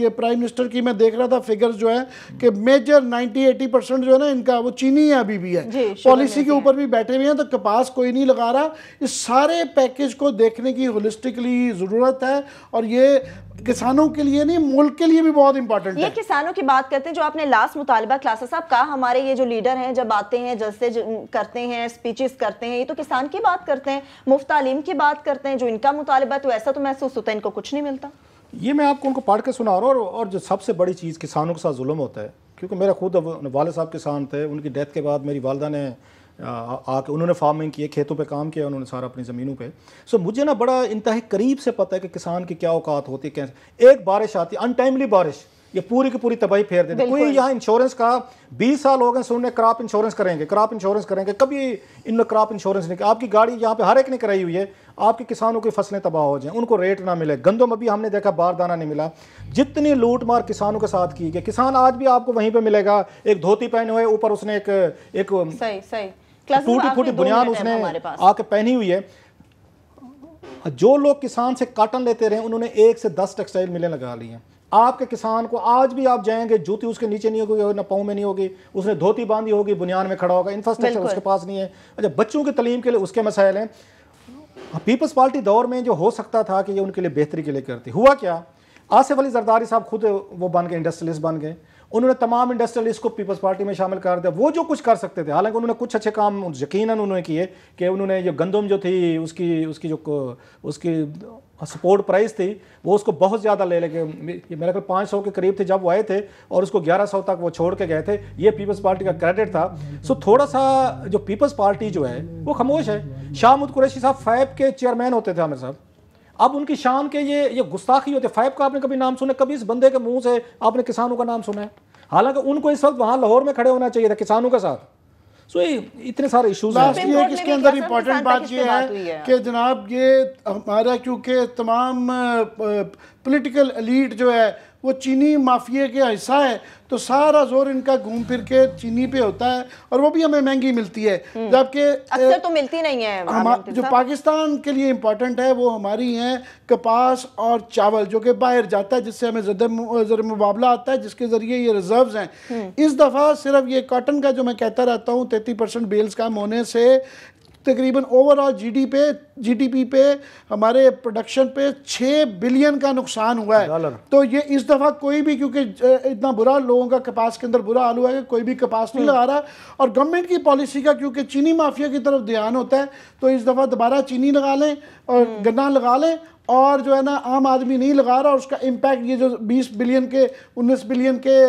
ये प्राइम मिनिस्टर की मैं देख रहा था फिगर्स जो है कि मेजर 90-80% जो है ना इनका वो चीनी है, अभी भी है, पॉलिसी के ऊपर भी बैठे हुए हैं। तो कपास कोई नहीं लगा रहा। इस सारे पैकेज को देखने की होलिस्टिकली ज़रूरत है और ये किसानों के लिए नहीं, मुल्क के लिए भी बहुत इंपॉर्टेंट है। ये किसानों की बात करते हैं, जो आपने लास्ट मुतालबा क्लासा साहब कहा, हमारे ये जो लीडर हैं जब आते हैं, जलसे करते हैं, स्पीचेस करते हैं, ये तो किसान की बात करते हैं, मुफ्त तालीम की बात करते हैं, जो इनका मुतालबा है, तो ऐसा तो महसूस होता है इनको कुछ नहीं मिलता। ये मैं आपको उनको पढ़ के सुना रहा हूँ। और जो सबसे बड़ी चीज़ किसानों के साथ जुल्म होता है, क्योंकि मेरा खुद वाले साहब किसान थे, उनकी डेथ के बाद मेरी वालदा ने आके उन्होंने फार्मिंग किए, खेतों पे काम किया उन्होंने सारा अपनी ज़मीनों पे। सो मुझे ना बड़ा इंतहाई करीब से पता है कि किसान की क्या औकात होती है। कैसे एक बारिश आती है, अनटाइमली बारिश, ये पूरी की पूरी तबाही फेर देती है। कोई यहाँ इंश्योरेंस का 20 साल हो गए सुनने, क्रॉप इंश्योरेंस करेंगे, कभी इनने क्रॉप इंश्योरेंस नहीं किया। आपकी गाड़ी यहाँ पे हर एक ने कराई हुई है, आपके किसानों की फसलें तबाह हो जाएं, उनको रेट ना मिले। गंदम अभी हमने देखा बारदाना नहीं मिला। जितनी लूट मार किसानों के साथ की गई, किसान आज भी आपको वहीं पे मिलेगा, एक धोती पहने हुए, ऊपर उसने एक टूटी फूटी बुनियाद उसने आके पहनी हुई है। जो लोग किसान से कॉटन लेते रहे, उन्होंने 1 से 10 टेक्सटाइल मिलें लगा ली हैं। आपके किसान को आज भी आप जाएंगे, जूती उसके नीचे नहीं होगी, ना पाँव में नहीं होगी, उसने धोती बांधी होगी, बुनियाद में खड़ा होगा, इंफ्रास्ट्रक्चर उसके पास नहीं है। अच्छा, बच्चों की तालीम के लिए उसके मसाइल हैं। पीपल्स पार्टी दौर में जो हो सकता था कि ये उनके लिए बेहतरी के लिए करती, हुआ क्या? आसिफ अली जरदारी साहब खुद वो बन गए, इंडस्ट्रियलिस्ट बन गए। उन्होंने तमाम इंडस्ट्रियलिस्ट को पीपल्स पार्टी में शामिल कर दिया। वो जो कुछ कर सकते थे, हालांकि उन्होंने कुछ अच्छे काम यकीनन उन्होंने किए कि उन्होंने जो गंदम जो थी उसकी सपोर्ट प्राइस थी वो उसको बहुत ज़्यादा ले लेके, मेरे ख्याल 500 के करीब थे जब वो आए थे, और उसको 1100 तक वो छोड़ के गए थे। ये पीपल्स पार्टी का क्रेडिट था। सो थोड़ा सा जो पीपल्स पार्टी जो है वो खामोश है। शाह महमूद कुरैशी साहब फैब के चेयरमैन होते थे आमिर साहब, अब उनकी शान के ये गुस्ताखी होते। फैब का आपने कभी नाम सुना? कभी इस बंदे के मुंह से आपने किसानों का नाम सुना है? हालांकि उनको इस वक्त वहां लाहौर में खड़े होना चाहिए था किसानों के साथ। सो इतने सारे इश्यूज हैं। इसके अंदर इंपॉर्टेंट बात ये है कि जनाब ये हमारा, क्योंकि तमाम पॉलिटिकल एलीट जो है वो चीनी माफिया के हिस्सा है, तो सारा जोर इनका घूम फिर के चीनी पे होता है, और वो भी हमें महंगी मिलती है, जबकि अक्सर तो मिलती नहीं है। जो पाकिस्तान के लिए इम्पोर्टेंट है वो हमारी हैं कपास और चावल, जो कि बाहर जाता है, जिससे हमें ज़र मुबावला आता है, जिसके ज़रिए ये रिजर्व्स हैं। इस दफ़ा सिर्फ ये कॉटन का जो मैं कहता रहता हूँ 33% बेल्स कम होने से तकरीबन ओवरऑल जीडीपी पे हमारे प्रोडक्शन पे 6 बिलियन का नुकसान हुआ है। तो ये इस दफ़ा कोई भी, क्योंकि इतना बुरा लोगों का कपास के अंदर बुरा हाल हुआ है कि कोई भी कपास नहीं लगा रहा, और गवर्नमेंट की पॉलिसी का क्योंकि चीनी माफिया की तरफ ध्यान होता है, तो इस दफ़ा दोबारा चीनी लगा लें और गन्ना लगा लें, और जो है ना आम आदमी नहीं लगा रहा, और उसका इम्पैक्ट ये जो 20 बिलियन के 19 बिलियन के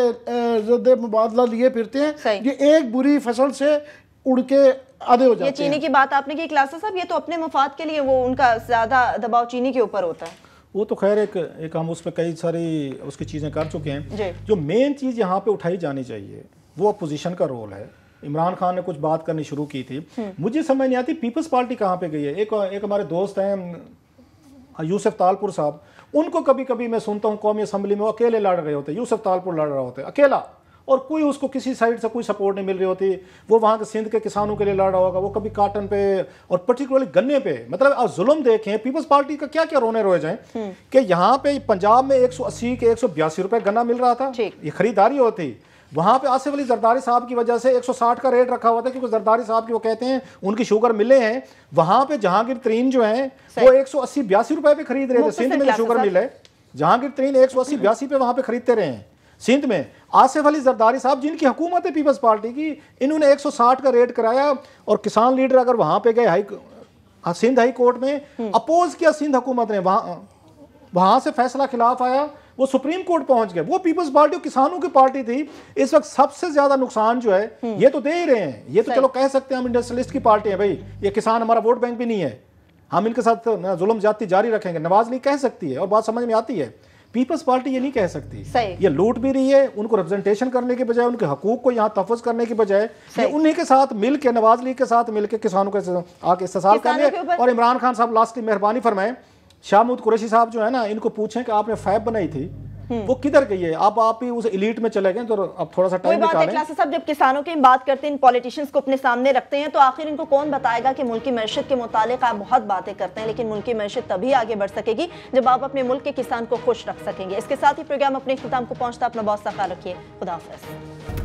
ज़द मुबादला लिए फिरते हैं, ये एक बुरी फसल से उड़ के आधे हो जाते हैं। ये चीनी की बात आपने की क्लासा साहब, ये तो अपने मफाद के लिए वो उनका ज्यादा दबाव चीनी के ऊपर होता है। वो तो खैर एक हम उस पर कई सारी उसकी चीज़ें कर चुके हैं। जो मेन चीज़ यहाँ पे उठाई जानी चाहिए वो अपोजिशन का रोल है। इमरान खान ने कुछ बात करनी शुरू की थी, मुझे समझ नहीं आती पीपल्स पार्टी कहाँ पे गई है। एक हमारे दोस्त हैं यूसुफ तालपुर साहब, उनको कभी कभी मैं सुनता हूँ कौमी असम्बली में वो अकेले लड़ रहे होते, यूसुफ तालपुर लड़ रहे होते अकेला, और कोई उसको किसी साइड से कोई सपोर्ट नहीं मिल रही होती। वो वहाँ के सिंध के किसानों के लिए लड़ रहा होगा, वो कभी काटन पे और पर्टिकुलरली गन्ने पे। मतलब आप जुल्म देखें पीपल्स पार्टी का क्या क्या रोने रोए जाएं कि यहाँ पे पंजाब में 180 के 182 रुपए गन्ना मिल रहा था, ये खरीदारी होती। वहाँ पे आसिफ अली जरदारी साहब की वजह से 160 का रेट रखा हुआ था, क्योंकि जरदारी साहब की वो कहते हैं उनकी शुगर मिले हैं। वहाँ पे जहांगीर तरीन जो है वो 180-82 रुपए पे खरीद रहे थे। सिंध में जो शुगर मिल है, जहांगीर तरीन 180-82 पे वहाँ पे खरीदते रहे हैं सिंध में। आसिफ अली जरदारी साहब जिनकी हुकूमत है पीपल्स पार्टी की, इन्होंने 160 का रेट कराया, और किसान लीडर अगर वहाँ पे गए सिंध हाई कोर्ट में अपोज किया सिंध हुकूमत ने, वहाँ से फैसला खिलाफ आया, वो सुप्रीम कोर्ट पहुंच गए। वो पीपल्स पार्टी किसानों की पार्टी थी। इस वक्त सबसे ज्यादा नुकसान जो है ये तो दे ही रहे हैं। ये तो चलो कह सकते हैं हम इंडस्ट्रियलिस्ट की पार्टी है भाई, ये किसान हमारा वोट बैंक भी नहीं है, हम इनके साथ जुल्म ज्यादती जारी रखेंगे। नवाज लीग कह सकती है और बात समझ में आती है, पीपल्स पार्टी ये नहीं कह सकती। ये लूट भी रही है, उनको रिप्रेजेंटेशन करने के बजाय, उनके हकूक को यहाँ तहफ़्फ़ुज़ करने के बजाय उन्हीं के साथ मिल के, नवाज लीग के साथ मिल के किसानों के आके इस्तेसाल कर ले। और इमरान खान साहब लास्ट की मेहरबानी फरमाएं, शाहमूद कुरैशी साहब जो है ना, इनको पूछें कि आपने फैब बनाई थी वो किधर गई है, अब आप ही उस एलीट में चले गए, तो अब थोड़ा सा टाइम निकालें। साहब जब किसानों की बात करते हैं, इन पॉलिटिशियंस को अपने सामने रखते हैं, तो आखिर इनको कौन बताएगा कि मुल्क की मैशत के मुतालिक आप बहुत बातें करते हैं, लेकिन मुल्क की मैशत तभी आगे बढ़ सकेगी जब आप अपने मुल्क के किसान को खुश रख सकेंगे। इसके साथ ही प्रोग्राम अपने इख्तिताम को पहुंचता, अपना बहुत सा ख्याल रखिए। खुदा हाफिज़।